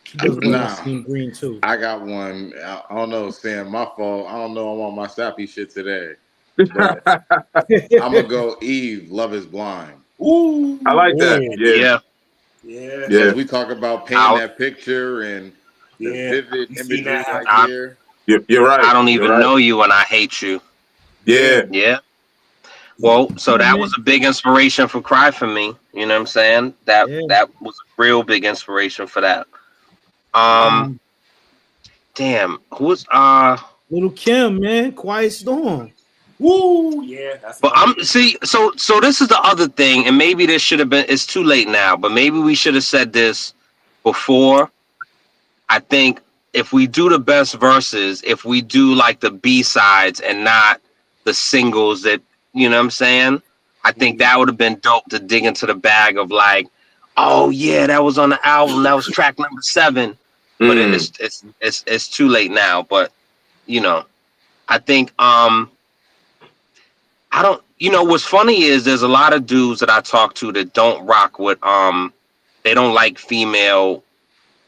She does well on Nah, Seeing Green too. I got one. I don't know, Sam. My fault. I don't know. I'm on my sappy shit today, but I'm gonna go. Eve, Love Is Blind, Ooh, I like that. Oh, Yeah. Yeah. yeah, Yeah. because we talk about painting I that picture and the yeah. vivid We seen imagery that right happen. there. You're right. I don't You're even right. know you and I hate you. Yeah. Yeah. Well, so that was a big inspiration for Cry for Me. You know what I'm saying? That yeah. that was a real big inspiration for that. Damn, who's Little Kim, man, Quiet Storm. Woo, yeah. That's but another. so this is the other thing, and maybe this should have been, it's too late now, but maybe we should have said this before. I think if we do the best verses, if we do like the B-sides and not the singles that, you know what I'm saying? I think that would have been dope to dig into the bag of like, oh yeah, that was on the album, that was track number 7. But Mm. it's too late now. But I think I don't, what's funny is there's a lot of dudes that I talk to that don't rock with they don't like female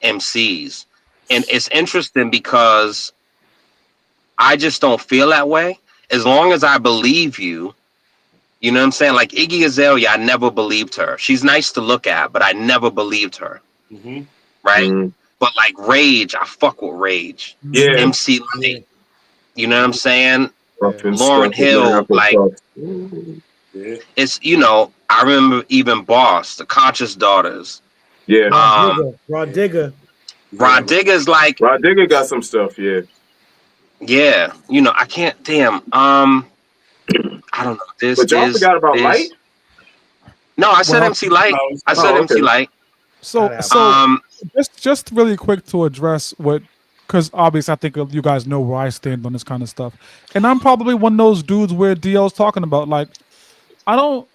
MCs. And it's interesting because I just don't feel that way. As long as I believe you, you know what I'm saying? Like Iggy Azalea, I never believed her. She's nice to look at, but I never believed her. Mm-hmm. Right? Mm. But like Rage, I fuck with Rage. Yeah. MC Light, you know what I'm saying? Rough and Lauren stuff. Hill, like Yeah. it's, I remember even Boss, the Conscious Daughters. Yeah. Rod Digger. Rod Digger's like, Rod Digger got some stuff. Yeah. yeah, I can't, damn, I don't know. But y'all forgot about Light? No, I said well, MC Light. I said Oh, MC okay. Light. so just really quick to address what, because obviously I think you guys know where I stand on this kind of stuff, and I'm probably one of those dudes where DL's talking about. Like, I don't.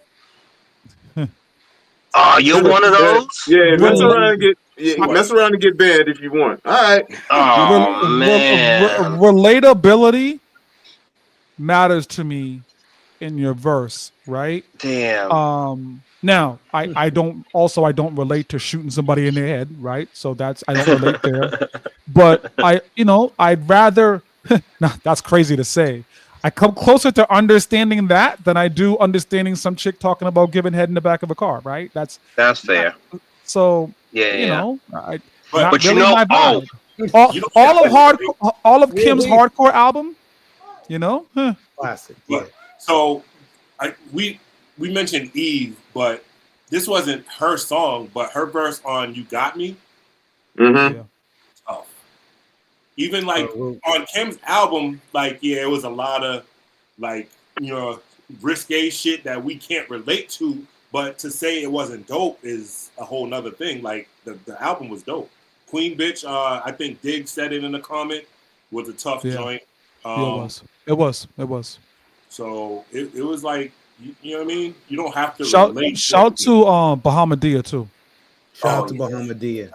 Oh, you're one of those? Yeah, mess around and get banned if you want. All right. Oh man. Relatability matters to me in your verse, right? Damn. Now I don't relate to shooting somebody in the head, right? So I don't relate there. But I'd rather that's crazy to say. I come closer to understanding that than I do understanding some chick talking about giving head in the back of a car, right? That's fair. So yeah. Not But really my vibe. All of Kim's hardcore album, huh. Classic. But, so we mentioned Eve, but this wasn't her song, but her verse on "You Got Me." Mm-hmm. Yeah. Oh. Even like on Kim's album, like it was a lot of like risque shit that we can't relate to. But to say it wasn't dope is a whole nother thing. Like the album was dope. Queen Bitch, I think Dig said it in a comment, was a tough joint. It was. So it was like, you know what I mean? You don't have to Shout relate. to Bahamadia too. Shout out to Bahamadia.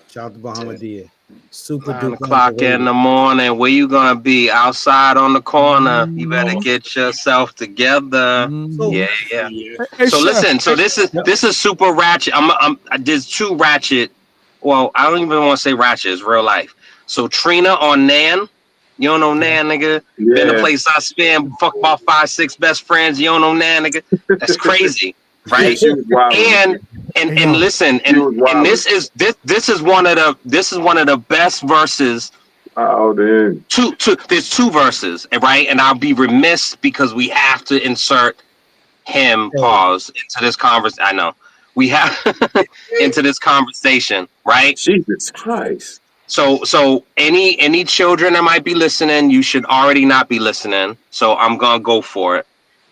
Shout out to Bahamadia. Super 9 duper o'clock in underrated. the morning. Where you gonna be? Outside on the corner. You better get yourself together. So Yeah. Hey, So chef. listen. So this is super ratchet. There's two ratchet. Well, I don't even want to say ratchet. It's real life. So Trina on Nan. You don't know Nan, nigga. Been the Yeah. place I spend. Fuck about 5-6 best friends. You don't know Nan, nigga. That's crazy, Yeah, right? she was wild. And listen, She was and wildin'. this is one of the best verses. Oh, damn. There's two verses, right? And I'll be remiss because we have to insert him pause into this conversation. I know we have into this conversation, right? Jesus Christ. So any children that might be listening, you should already not be listening. So I'm gonna go for it.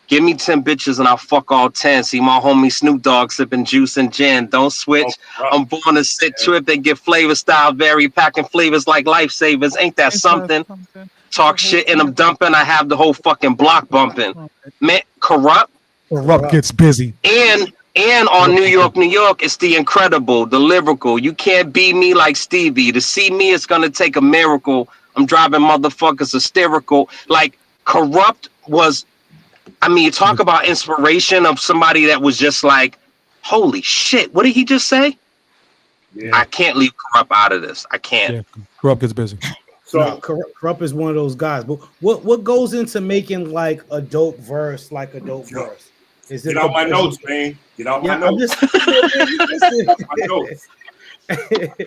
Give me 10 bitches and I'll fuck all 10. See my homie Snoop Dogg sipping juice and gin. Don't switch. I'm born to sit trip. They get flavor style vary, packing flavors like lifesavers. Ain't that something? Talk shit and I'm dumping. I have the whole fucking block bumping. Man, corrupt gets busy. And on New York, it's the incredible, the lyrical. You can't be me like Stevie. To see me, it's gonna take a miracle. I'm driving motherfuckers hysterical. Like Corrupt was. I mean, you talk about inspiration of somebody that was just like, holy shit, what did he just say? Yeah. I can't leave Corrupt out of this. I can't. Yeah, Corrupt gets busy. So Corrupt is one of those guys. But what goes into making like a dope verse, verse? Is it Get out my notes, man. Get out my notes.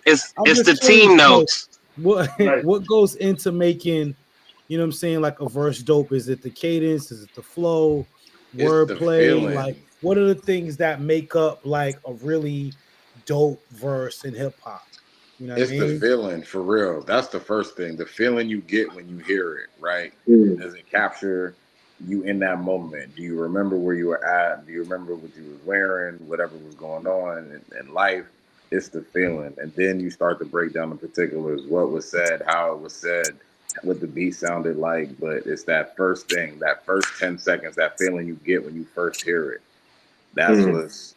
It's the team notes. What goes into making, you know what I'm saying, like a verse dope? Is it the cadence? Is it the flow, wordplay? Like, what are the things that make up like a really dope verse in hip hop? You know what I mean? The feeling, for real. That's the first thing. The feeling you get when you hear it, right? Does it capture you in that moment? Do you remember where you were at? Do you remember what you was wearing, whatever was going on in life? It's the feeling. And then you start to break down the particulars, what was said, how it was said, what the beat sounded like. But it's that first thing, that first 10 seconds, that feeling you get when you first hear it. That's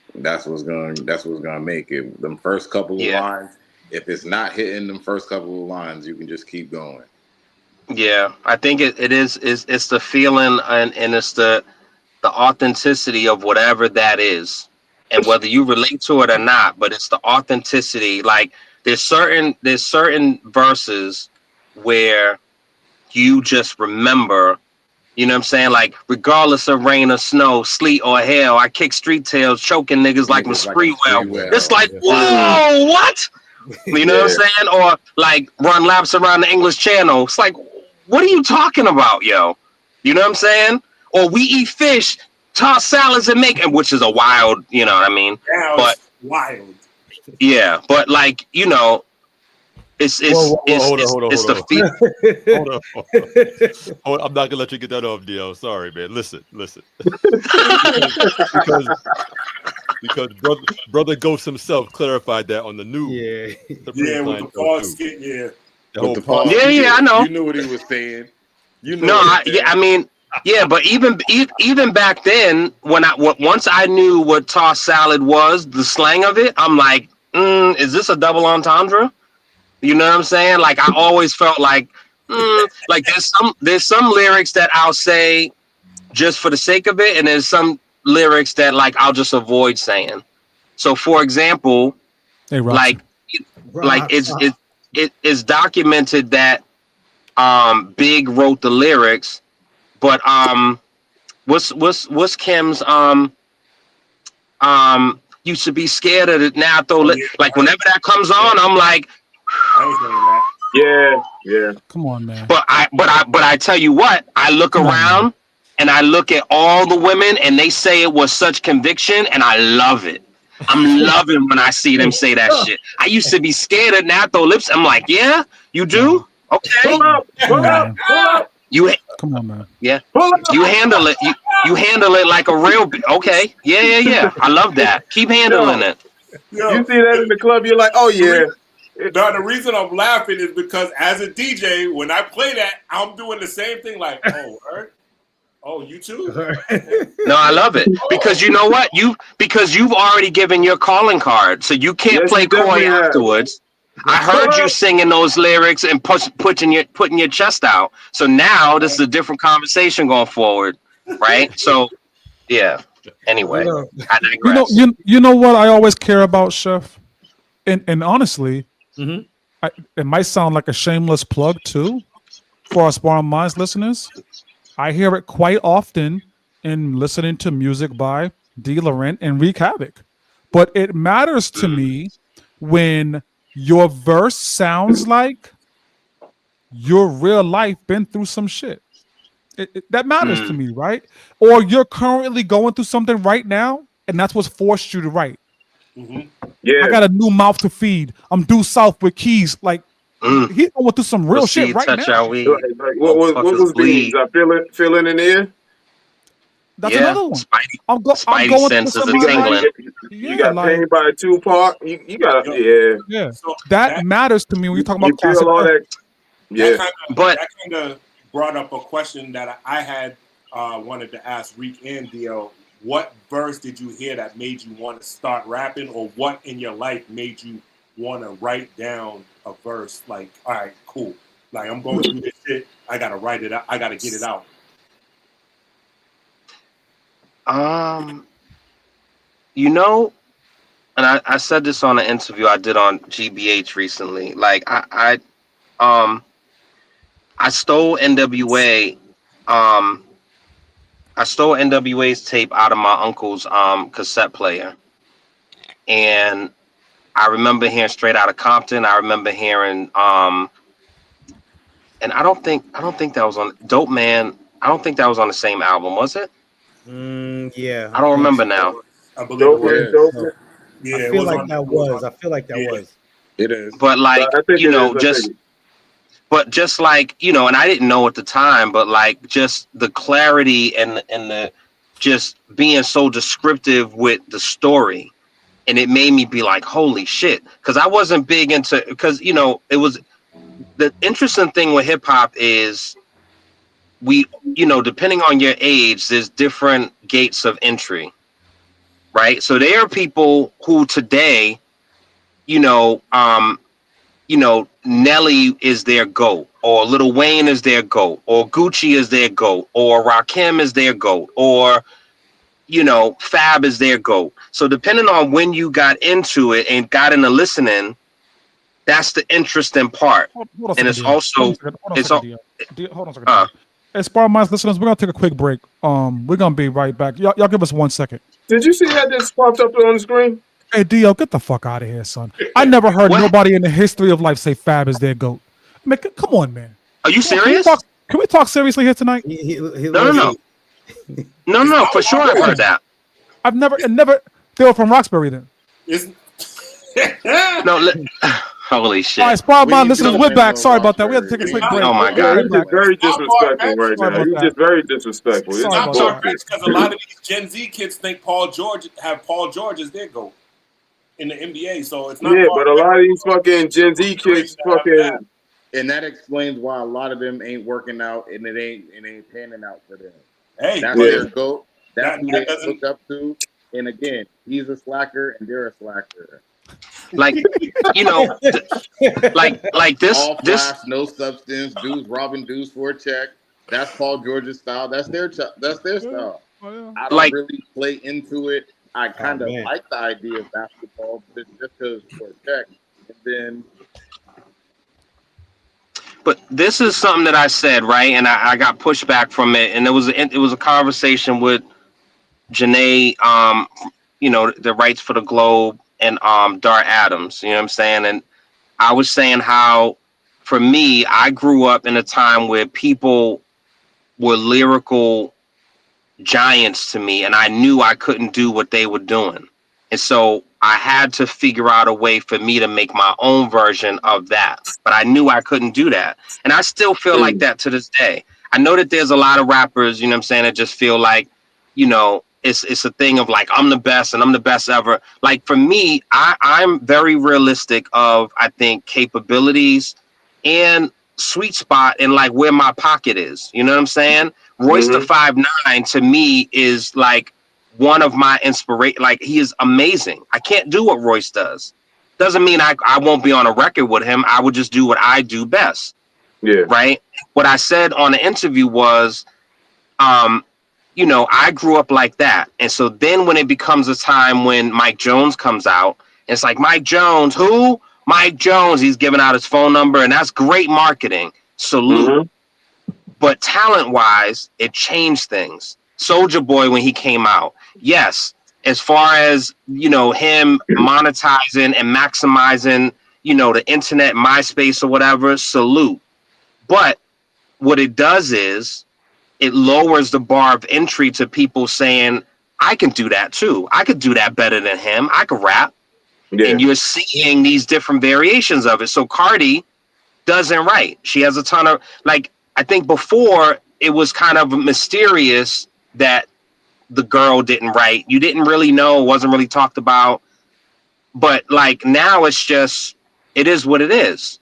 what's gonna make it. Them first couple of lines, if it's not hitting them first couple of lines, you can just keep going. Yeah, I think it's the feeling and it's the authenticity of whatever that is, and whether you relate to it or not, but it's the authenticity. Like there's certain verses where you just remember, you know what I'm saying? Like regardless of rain or snow, sleet or hail, I kick street tails, choking niggas like my spree well. It's like, whoa, what? You know what I'm saying? Or like run laps around the English Channel. It's like, what are you talking about, yo? You know what I'm saying? Or we eat fish, toss salads and make, which is a wild, you know what I mean? Yeah, but wild. Yeah, but like, you know, it's hold on. I'm not gonna let you get that off, Dio. Sorry, man. Listen. because brother Ghost himself clarified that on the news. With the pause skit, I know. You knew what he was saying. You know. I mean, yeah, but even back then, once I knew what tossed salad was, the slang of it, I'm like, is this a double entendre? You know what I'm saying? Like I always felt like, like there's some lyrics that I'll say just for the sake of it, and there's some lyrics that like I'll just avoid saying. So, for example, it's documented that Big wrote the lyrics, but what's Kim's used to be scared of it now. Like whenever that comes on, I'm like, I ain't saying that. Yeah. Come on, man. But I tell you what, I look around and I look at all the women and they say it was such conviction, and I love it. I'm loving when I see them say that shit. I used to be scared of Natho Lips. I'm like, yeah, you do? Okay. Pull up. Come on, man. Yeah. You handle it. You handle it like a real. Okay. Yeah. I love that. Keep handling it. You see that in the club, you're like, oh yeah. No, the reason I'm laughing is because as a DJ, when I play that, I'm doing the same thing. Like, you too? No, I love it because you know what? You've already given your calling card, so you can't play coy afterwards. I heard you singing those lyrics and putting your chest out. So now this is a different conversation going forward, right? So yeah. Anyway, I digress. You know what I always care about, Chef, and honestly, Mhm. it might sound like a shameless plug too for our Sparring Minds listeners. I hear it quite often in listening to music by D. Laurent and Wreak Havoc, but it matters to me when your verse sounds like your real life been through some shit. That matters to me, right? Or you're currently going through something right now, and that's what's forced you to write. Mhm. Yeah. I got a new mouth to feed. I'm due south with keys. Like he's going through some real shit Proceed, right touch now. our weed. Like, what was these? bleed. I feeling in the air. That's Yeah, another one. Spidey I'm Spidey going through senses some are of my You life. got, tingling. you Yeah, got like Pain by Tupac. You got Yo, yeah. yeah. So That matters to me when you talk You about feel classic all rap. that? Yeah. But that kind of brought up a question that I had wanted to ask Reek and DL. What verse did you hear that made you want to start rapping, or what in your life made you want to write down a verse? Like, all right, cool. Like, I'm going through this shit. I gotta write it out. I gotta get it out. you know, and I said this on an interview I did on GBH recently. Like I stole NWA. I stole NWA's tape out of my uncle's cassette player, and I remember hearing Straight Outta Compton. I remember hearing and I don't think that was on Dope Man. I don't think that was on the same album, was it? Yeah, I don't think remember so. now. I believe it Dope was. man, Yes, dope No, man. Yeah, I it feel was like on. that It was was. on. I feel like that Yeah. was. it is. But like, I think you it know, is. I just think but just like, you know, and I didn't know at the time, but like just the clarity and the just being so descriptive with the story, and it made me be like, holy shit, because I wasn't big into, because you know, it was the interesting thing with hip hop is we, you know, depending on your age, there's different gates of entry, right? So there are people who today, you know, Nelly is their GOAT, or Lil Wayne is their GOAT, or Gucci is their GOAT, or Rakim is their GOAT, or, you know, Fab is their GOAT. So depending on when you got into it and got into listening, that's the interesting part. Hold on a And second, it's DL. Hold on also, a second, it's all, Hold on a second, DL. As Sparring Minds listeners, we're gonna take a quick break. We're gonna be right back. Y'all give us 1 second. Did you see that just popped up on the screen? Hey, DL, get the fuck out of here, son. I never heard What? nobody in the history of life say Fab is their GOAT. Man, come on, man. Are you Come on, serious? can we talk seriously here tonight? No, for sure I've heard that. I've never, they were from Roxbury then. No, holy shit. All right, Sparring Minds We listeners, know we're that back. no Sorry about that. We had to take a Roxbury. quick break. Oh my Yeah, God. he's just very disrespectful right Sorry now. about He's that. just very disrespectful. Sorry It's about I'm that. bullshit. because a lot of these Gen Z kids think Paul George as their GOAT in the NBA. So it's not Yeah, far but a lot of these fucking Gen Z kids fucking And that explains why a lot of them ain't working out and it ain't panning out for them. Hey, That's but their GOAT. That's who that they doesn't. look up to. And again, he's a slacker and they're a slacker. Like, you know, like this, All flash, no substance, dudes robbing dudes for a check. That's Paul George's style. That's their style. I don't like, really play into it. I kind of man. like the idea of basketball, but it's just because for a check. And then but this is something that I said, right? And I got pushback from it. And it was a conversation with Janae, you know, the Rights for the Globe, and Dart Adams, you know what I'm saying? And I was saying how, for me, I grew up in a time where people were lyrical giants to me, and I knew I couldn't do what they were doing. And so I had to figure out a way for me to make my own version of that. But I knew I couldn't do that. And I still feel like that to this day. I know that there's a lot of rappers, you know what I'm saying, that just feel like, you know, it's a thing of like, I'm the best and I'm the best ever. Like for me, I'm very realistic of, I think, capabilities and sweet spot and like where my pocket is. You know what I'm saying? Royce the 5'9" to me is like one of my inspiration. Like he is amazing. I can't do what Royce does. Doesn't mean I won't be on a record with him. I would just do what I do best. Yeah. Right. What I said on the interview was, you know, I grew up like that. And so then when it becomes a time when Mike Jones comes out, it's like, Mike Jones, who? Mike Jones. He's giving out his phone number, and that's great marketing. Salute. Mm-hmm. But talent-wise, it changed things. Soulja Boy, when he came out, yes, as far as, you know, him monetizing and maximizing, you know, the internet, MySpace or whatever, salute. But what it does is it lowers the bar of entry to people saying, I can do that too. I could do that better than him. I could rap. Yeah. And you're seeing these different variations of it. So Cardi doesn't write. She has a ton of, like, I think before it was kind of mysterious that the girl didn't write. You didn't really know, wasn't really talked about. But like now it's just, it is what it is.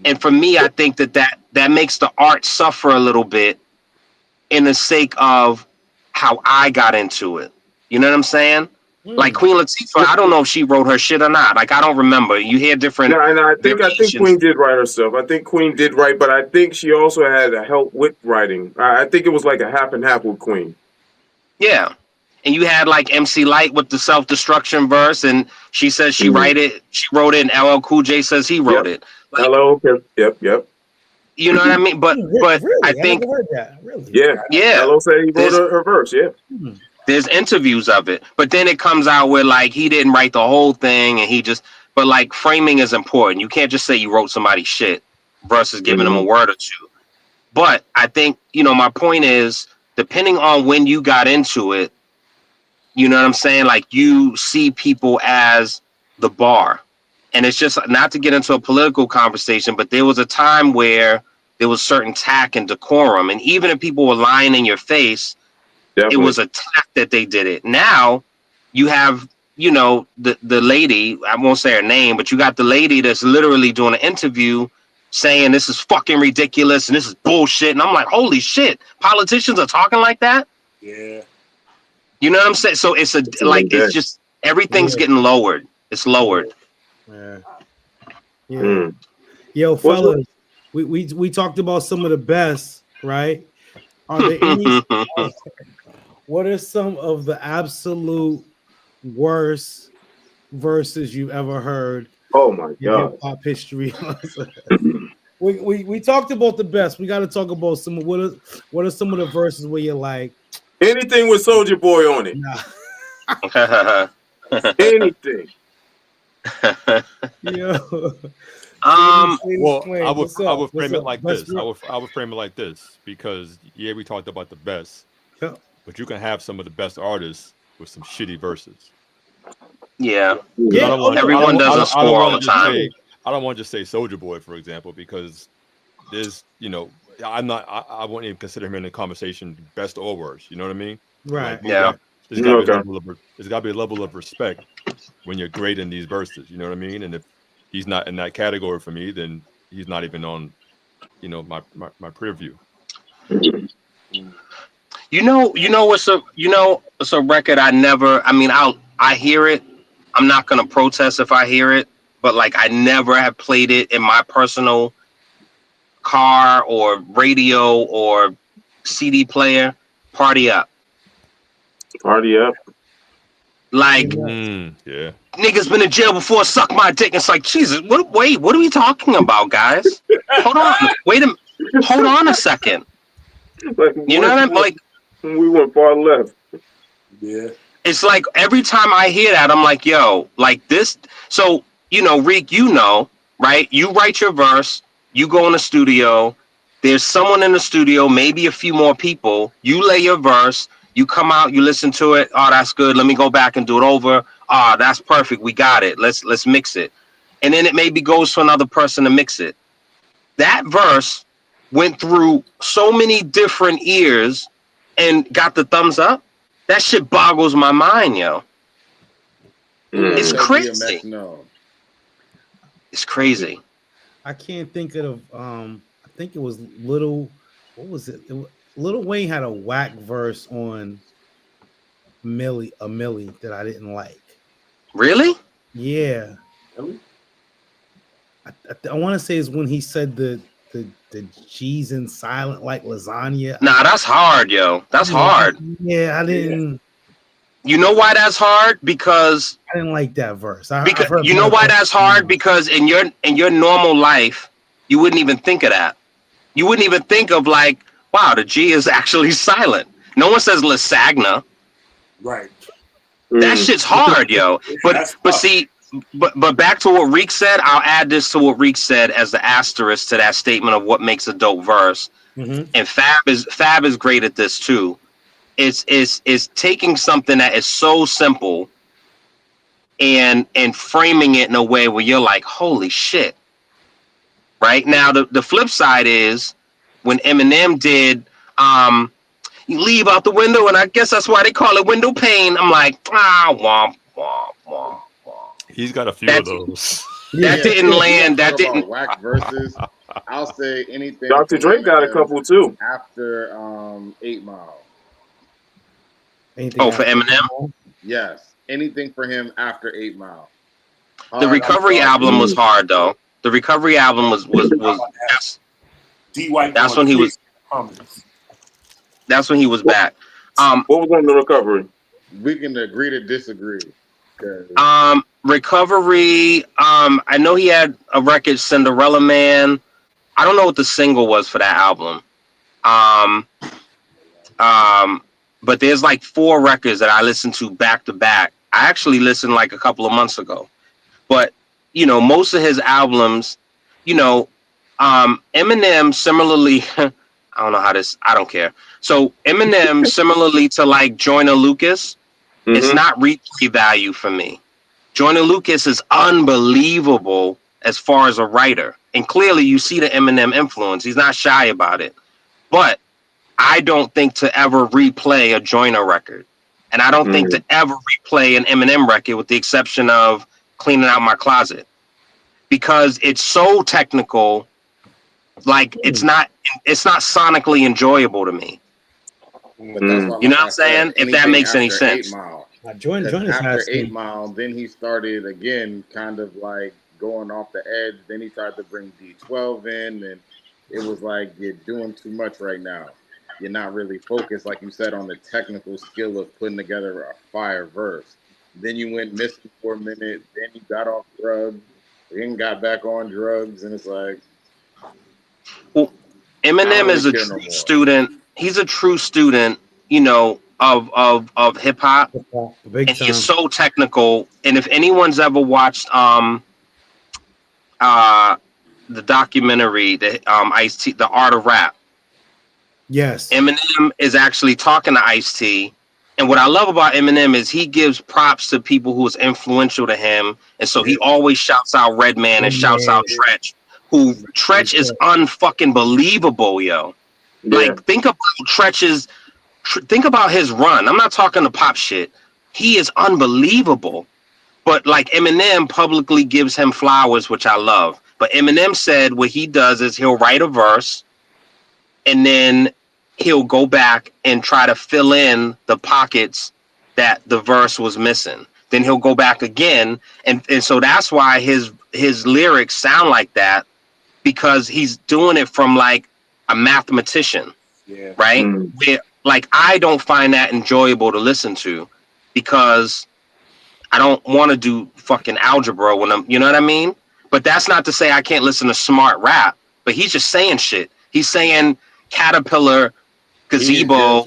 And for me, I think that makes the art suffer a little bit in the sake of how I got into it. You know what I'm saying? Like Queen Latifah, I don't know if she wrote her shit or not. Like, I don't remember. You hear different. No, and I think Queen did write herself. I think Queen did write, but I think she also had a help with writing. I think it was like a half and half with Queen. Yeah. And you had like MC Light with the self-destruction verse, and she says she wrote it, and LL Cool J says he wrote it. Like, LL, yep. You know what I mean? But really? I think never heard that. Really? Yeah. LL said he wrote her verse, yeah. There's interviews of it, but then it comes out where like he didn't write the whole thing, and he just. But like framing is important. You can't just say you wrote somebody's shit versus giving them a word or two. But I think, you know, my point is, depending on when you got into it, you know what I'm saying? Like, you see people as the bar. And it's just not to get into a political conversation, but there was a time where there was certain tact and decorum. And even if people were lying in your face, it was a tact that they did it. Now you have, you know, the lady, I won't say her name, but you got the lady that's literally doing an interview saying this is fucking ridiculous and this is bullshit. And I'm like, holy shit, politicians are talking like that? Yeah. You know what I'm saying? So it's it's just, everything's getting lowered. It's lowered. Yeah. Yo, fellas, we talked about some of the best, right? Are there any? What are some of the absolute worst verses you've ever heard? Oh my God! Hip hop history. we talked about the best. We got to talk about some. What are some of the verses where you're like, anything with Soulja Boy on it? Nah. Anything. Yo. Well, I would frame it like this. I would frame it like this, because we talked about the best, but you can have some of the best artists with some shitty verses. Yeah. Everyone doesn't score all the time. I don't want to just say Soulja Boy, for example, because there's, you know, I wouldn't even consider him in the conversation best or worst. You know what I mean? Right. Like, there's got to be a level of respect when you're great in these verses. You know what I mean? And if he's not in that category for me, then he's not even on, you know, my preview. You know, it's a record I hear it. I'm not gonna protest if I hear it, but like I never have played it in my personal car or radio or CD player. Party Up. Like, niggas been in jail before, suck my dick. It's like, Jesus, wait, what are we talking about, guys? Hold on a second. Like, you know what I mean? Like, we went far left. Yeah. It's like every time I hear that, I'm like, yo, like this. So, you know, Reek, you know, right? You write your verse, you go in the studio, there's someone in the studio, maybe a few more people, you lay your verse, you come out, you listen to it. Oh, that's good. Let me go back and do it over. Oh, that's perfect. We got it. Let's mix it. And then it maybe goes to another person to mix it. That verse went through so many different ears and got the thumbs up. That shit boggles my mind, yo. It's crazy. It's crazy. I can't think of I think it was Lil Wayne had a whack verse on Millie that I didn't like. Really? Yeah. I want to say is when he said the G's in silent like lasagna. Nah, that's hard, yo. That's hard. Yeah, I didn't. You know why that's hard? Because I didn't like that verse. because you know why that's hard? Because in your normal life, you wouldn't even think of that. You wouldn't even think of like, wow, the G is actually silent. No one says lasagna. Right. That shit's hard, yo. But see, but back to what Reek said. I'll add this to what Reek said as the asterisk to that statement of what makes a dope verse. Mm-hmm. And Fab is great at this too. It's taking something that is so simple and framing it in a way where you're like, holy shit. Right now, the flip side is when Eminem did you leave out the window, and I guess that's why they call it window pane. I'm like, womp, womp, womp, womp. He's got a few of those. That didn't land. That didn't. Whack verses. I'll say anything. Dr. Dre got a couple too. After 8 Mile. For Eminem? Yes. Anything for him after 8 Mile. The Recovery album was hard though. The Recovery album was that's when he was. That's when he was back. What was on the Recovery? We can agree to disagree. Recovery. I know he had a record, Cinderella Man. I don't know what the single was for that album. But there's like 4 records that I listened to back to back. I actually listened like a couple of months ago. But you know, most of his albums, you know, Eminem similarly. I don't know how this. I don't care. So Eminem, similarly to like Joyner Lucas, it's not replay value for me. Joyner Lucas is unbelievable as far as a writer, and clearly you see the Eminem influence. He's not shy about it. But I don't think to ever replay a Joyner record, and I don't think to ever replay an Eminem record, with the exception of Cleaning Out My Closet, because it's so technical. Like it's not sonically enjoyable to me. You know what I'm saying? If that makes any sense. 8 Mile. After 8 Mile, then he started again, kind of like going off the edge. Then he tried to bring D12 in, and it was like, you're doing too much right now. You're not really focused, like you said, on the technical skill of putting together a fire verse. Then you went missing for a minute. Then you got off drugs. Then got back on drugs, and it's like. Well, Eminem is a true student. He's a true student, you know, of hip hop, and he's so technical. And if anyone's ever watched the documentary, the Ice-T, The Art of Rap, yes, Eminem is actually talking to Ice-T. And what I love about Eminem is he gives props to people who was influential to him, and so he always shouts out Redman and shouts out Tretch. Tretch is unfucking believable, yo. Yeah. Like think about think about his run. I'm not talking the pop shit. He is unbelievable. But like Eminem publicly gives him flowers, which I love. But Eminem said what he does is he'll write a verse and then he'll go back and try to fill in the pockets that the verse was missing. Then he'll go back again. And so that's why his lyrics sound like that, because he's doing it from like a mathematician, right? Where, like, I don't find that enjoyable to listen to because I don't want to do fucking algebra when I'm, you know what I mean? But that's not to say I can't listen to smart rap, but he's just saying shit. He's saying caterpillar, gazebo,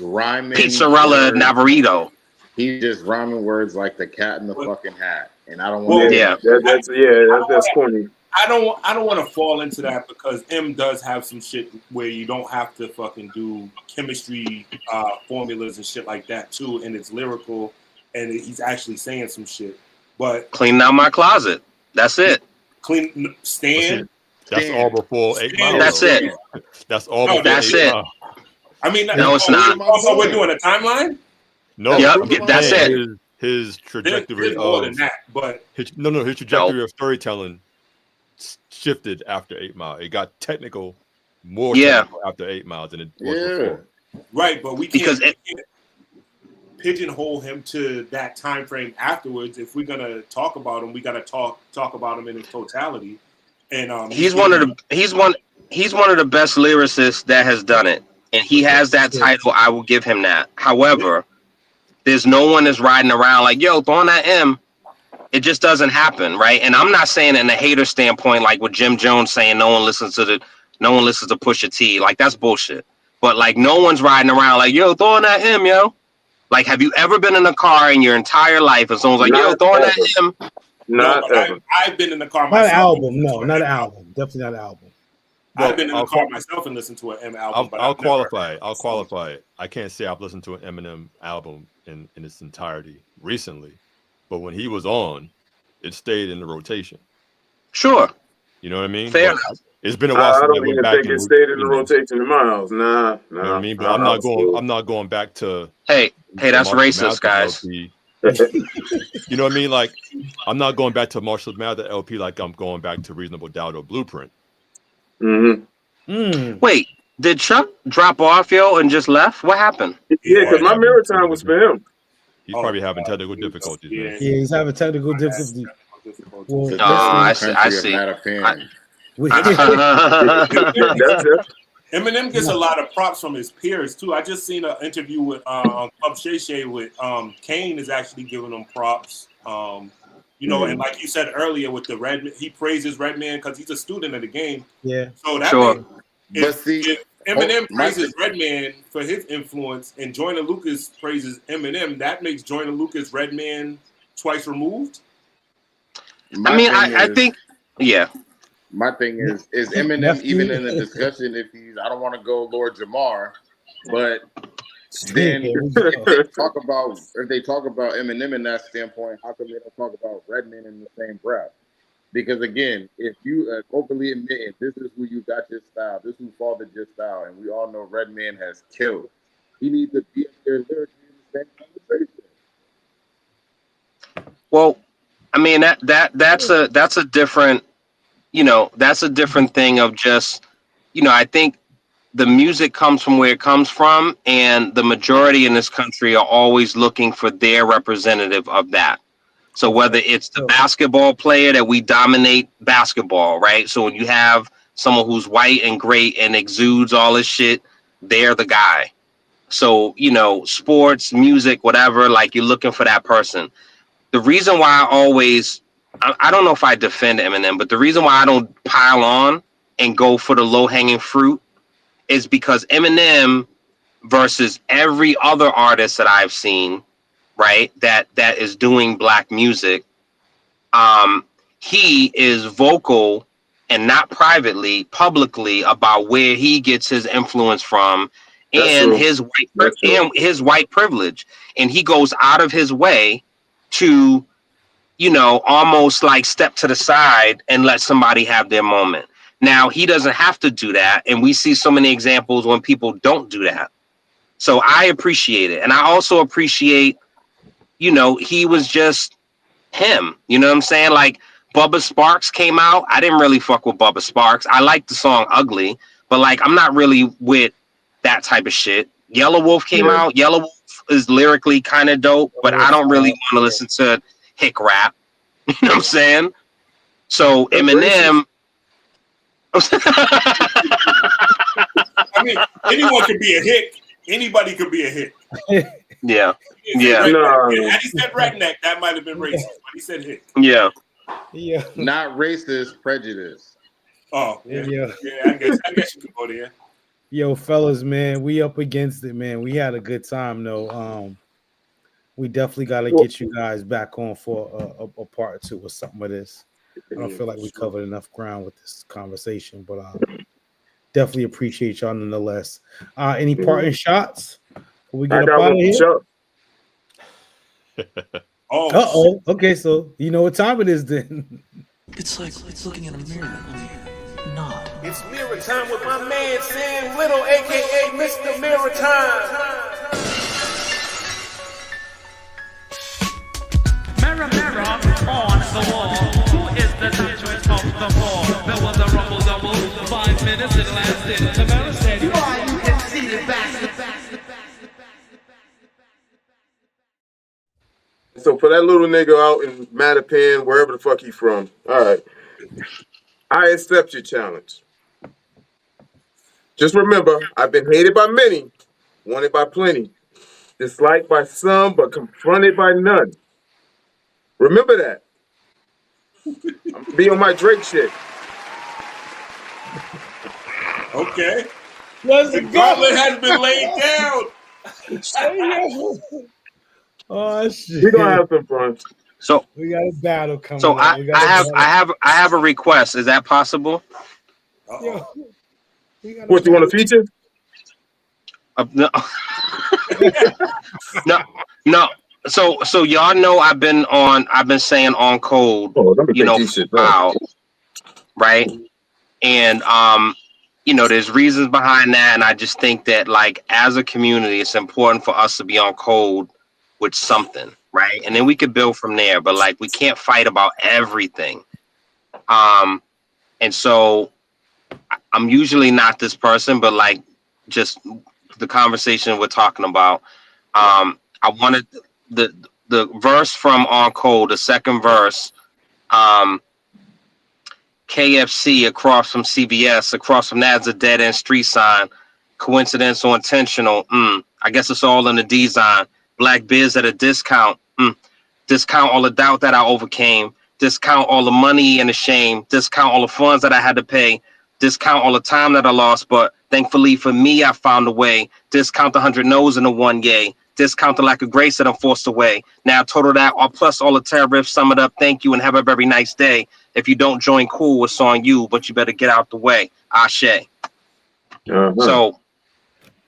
pizzarella, navarito. He's just rhyming words like the cat in the fucking hat. And I don't want that's corny. I don't want to fall into that because M does have some shit where you don't have to fucking do chemistry formulas and shit like that too, and it's lyrical and he's actually saying some shit. But Cleaning Out My Closet, that's it. Stand. That's all before 8 Mile. That's it. That's all. No, that's it. I mean, no, it's not. Also, we're doing a timeline. No, that's it. His trajectory there's more than that, but his trajectory of storytelling shifted after 8 Mile. It got technical, more technical after 8 Mile than it was before. Right, but we can't pigeonhole him to that time frame afterwards. If we're gonna talk about him, we gotta talk about him in his totality. and he's one of the he's one of the best lyricists that has done it, and he has that title. I will give him that. However, there's no one that's riding around like, yo, throwing that M. It just doesn't happen, right? And I'm not saying in a hater standpoint, like with Jim Jones saying no one listens to Pusha T. Like, that's bullshit. But like, no one's riding around like, yo, throwing that M, yo. Like, have you ever been in a car in your entire life and someone's like, yo, throwing that M? Not ever. I've been in the car Not myself. an album, no, not an album. Definitely not an album. I've been in the car myself and listened to an M album. I'll qualify it. I'll qualify it. I can't say I've listened to an Eminem album in its entirety recently, but when he was on, it stayed in the rotation. Sure. You know what I mean? Fair. It's been a while I since don't even think it stayed in the rotation in my house. Nah. You know what I mean? But I'm not going back to. Hey, that's racist, guys. LP. You know what I mean? Like, I'm not going back to Marshall Mathers LP like I'm going back to Reasonable Doubt or Blueprint. Wait, did Chuck drop off, yo, and just left? What happened? Yeah, because my mirror time was for him. He's probably having technical difficulties. Yeah, he's having technical difficulties. Well, I see. Eminem gets a lot of props from his peers too. I just seen an interview with Club Shay Shay with Kane is actually giving him props. You know, and like you said earlier with the Redman, he praises Redman because he's a student of the game. Yeah. So that means if Eminem praises Redman for his influence and Joyner Lucas praises Eminem, that makes Joyner Lucas Redman twice removed. I think, yeah. My thing is Eminem even in the discussion if I don't want to go Lord Jamar, but then if they talk about Eminem in that standpoint, how come they don't talk about Redman in the same breath? Because again, if you openly admit this is who you got your style, this is who fathered your style, and we all know Redman has killed, he needs to be up there lyrically in the same conversation. Well, I mean that's a different, that's a different thing of just, I think the music comes from where it comes from, and the majority in this country are always looking for their representative of that. So whether it's the basketball player that we dominate basketball, right? So when you have someone who's white and great and exudes all this shit, they're the guy. So, sports, music, whatever, like you're looking for that person. The reason why I don't know if I defend Eminem, but the reason why I don't pile on and go for the low-hanging fruit is because Eminem versus every other artist that I've seen, right, that is doing black music, he is vocal and not privately, publicly about where he gets his influence from and his white privilege. And he goes out of his way to, almost like step to the side and let somebody have their moment. Now, he doesn't have to do that. And we see so many examples when people don't do that. So I appreciate it. And I also appreciate, he was just him. You know what I'm saying? Like, Bubba Sparks came out. I didn't really fuck with Bubba Sparks. I liked the song Ugly, but like, I'm not really with that type of shit. Yellow Wolf came out. Yellow Wolf is lyrically kind of dope, but I don't really want to listen to hick rap. You know what I'm saying? So Eminem. I mean, anyone can be a hick. Anybody could be a hick. Yeah. Had he said redneck, that might have been racist, but he said hick. Yeah. Not racist, prejudice. Oh, yeah. I guess you could go there. Yo, fellas, man, we up against it, man. We had a good time, though. We definitely got to get you guys back on for a part 2 or something of this. I don't feel like we covered enough ground with this conversation, but definitely appreciate y'all nonetheless. Any parting shots? Can we get up out of here? Oh. Okay, so you know what time it is then. It's like looking in a mirror. Not. It's mirror time with my man Sam Little, aka Mr. Mirror Time. Mirror, mirror on the wall. Who is the top choice of the ball? There was a rumble double. 5 minutes it lasted. The mirror said, "You are you can see the back." So for that little nigga out in Mattapan, wherever the fuck he from, all right. I accept your challenge. Just remember, I've been hated by many, wanted by plenty, disliked by some, but confronted by none. Remember that. I'm gonna be on my Drake shit. Okay. Let's The go. gauntlet has been laid down. Oh shit. We're gonna have some fun. So we got a battle coming. So up. I have a request. Is that possible? Yo, What you want to feature? No. no. So y'all know I've been saying on code, wow, right? And there's reasons behind that, and I just think that like as a community, it's important for us to be on code with something, right? And then we could build from there. But like we can't fight about everything. And so I'm usually not this person, but like just the conversation we're talking about. I wanted the verse from On Code, the second verse, KFC across from CBS, across from that's a dead end street sign. Coincidence or intentional? I guess it's all in the design. Black Biz at a discount. Discount all the doubt that I overcame. Discount all the money and the shame. Discount all the funds that I had to pay. Discount all the time that I lost, but thankfully for me, I found a way. Discount the 100 no's and the 1 yay. Discount the lack of grace that I'm forced away. Now total that, or plus all the tariffs, sum it up, thank you, and have a very nice day. If you don't join, cool, it's on you, but you better get out the way. Ashe. So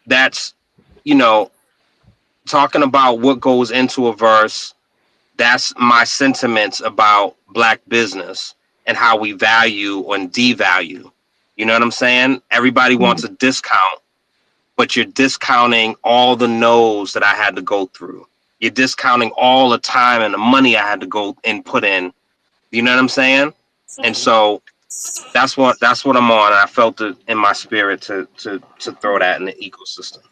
that's, talking about what goes into a verse. That's my sentiments about Black business and how we value and devalue. You know what I'm saying? Everybody wants a discount, but you're discounting all the no's that I had to go through. You're discounting all the time and the money I had to go and put in. You know what I'm saying? And so that's what I'm on. I felt it in my spirit to throw that in the ecosystem.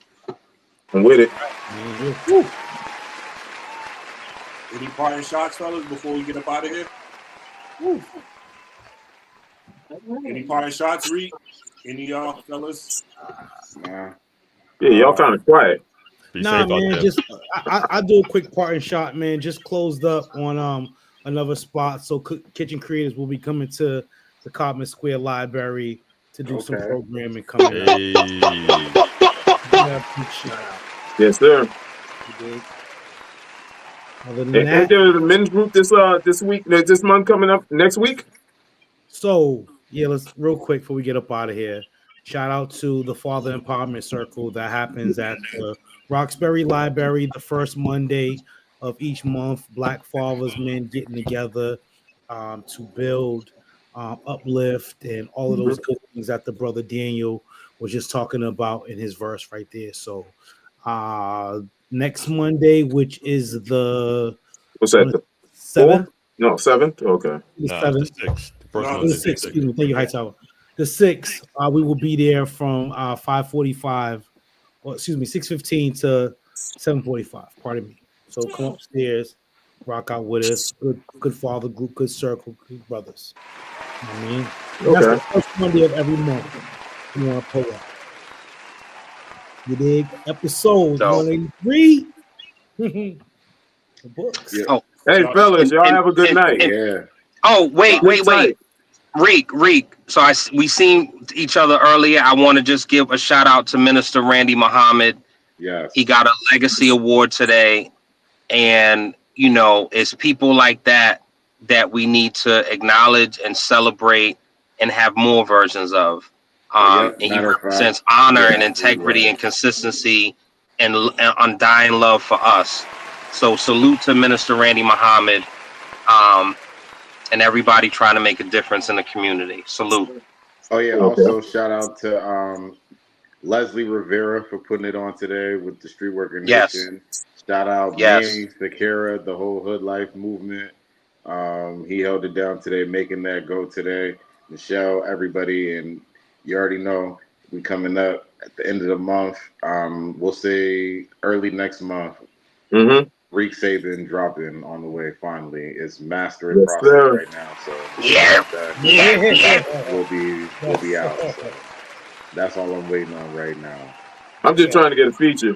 I'm with it. Any parting shots, fellas, before we get up out of here? Any parting shots, Reed? Any of y'all fellas? Nah. Yeah, y'all kind of quiet. Nah, man, just I do a quick parting shot, man. Just closed up on another spot. So Kitchen Creators will be coming to the Codman Square Library to do some programming coming up. Yes, sir. Other than And that, there's a men's group this week, this month coming up next week. So yeah, let's real quick before we get up out of here. Shout out to the Father Empowerment Circle that happens at the Roxbury Library the first Monday of each month. Black fathers, men getting together to build, uplift, and all of those good things that the brother Daniel was just talking about in his verse right there. So next Monday, which is the what's that? The 7th? No, 7th. Okay. The No, 7th. it's the 6th. The first The one is 6th. the Excuse me. Thank you, Hightower. The 6th. We will be there from 5:45, or excuse me, 6:15 to 7:45. Pardon me. So come upstairs, rock out with us. Good father group, good circle, good brothers. You know what I mean? And that's the first Monday of every month. You want to pull up. You dig? Episode 183. The books. Yeah. Oh, hey fellas, y'all have a good night. Yeah. Oh, wait. Reek. So we seen each other earlier. I want to just give a shout out to Minister Randy Muhammad. Yes. He got a legacy award today. And, it's people like that we need to acknowledge and celebrate and have more versions of. And he represents honor and integrity and consistency and undying love for us. So salute to Minister Randy Muhammad. And everybody trying to make a difference in the community. Salute. Oh yeah. Also shout out to Leslie Rivera for putting it on today with the Streetworker Nation. Shout out me, Sakira, the whole Hood Life movement. He held it down today, making that go today. Michelle, everybody, and you already know we coming up at the end of the month. We'll say early next month. Reek Saban dropping on the way. Finally, it's mastering Yes, process sir. right now. So that will be out. So that's all I'm waiting on right now. I'm just trying to get a feature.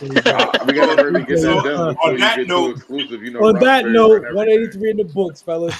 We gotta hurry get that done before you get too exclusive. You know, on that Roxbury note, run everything. 183 in the books, fellas.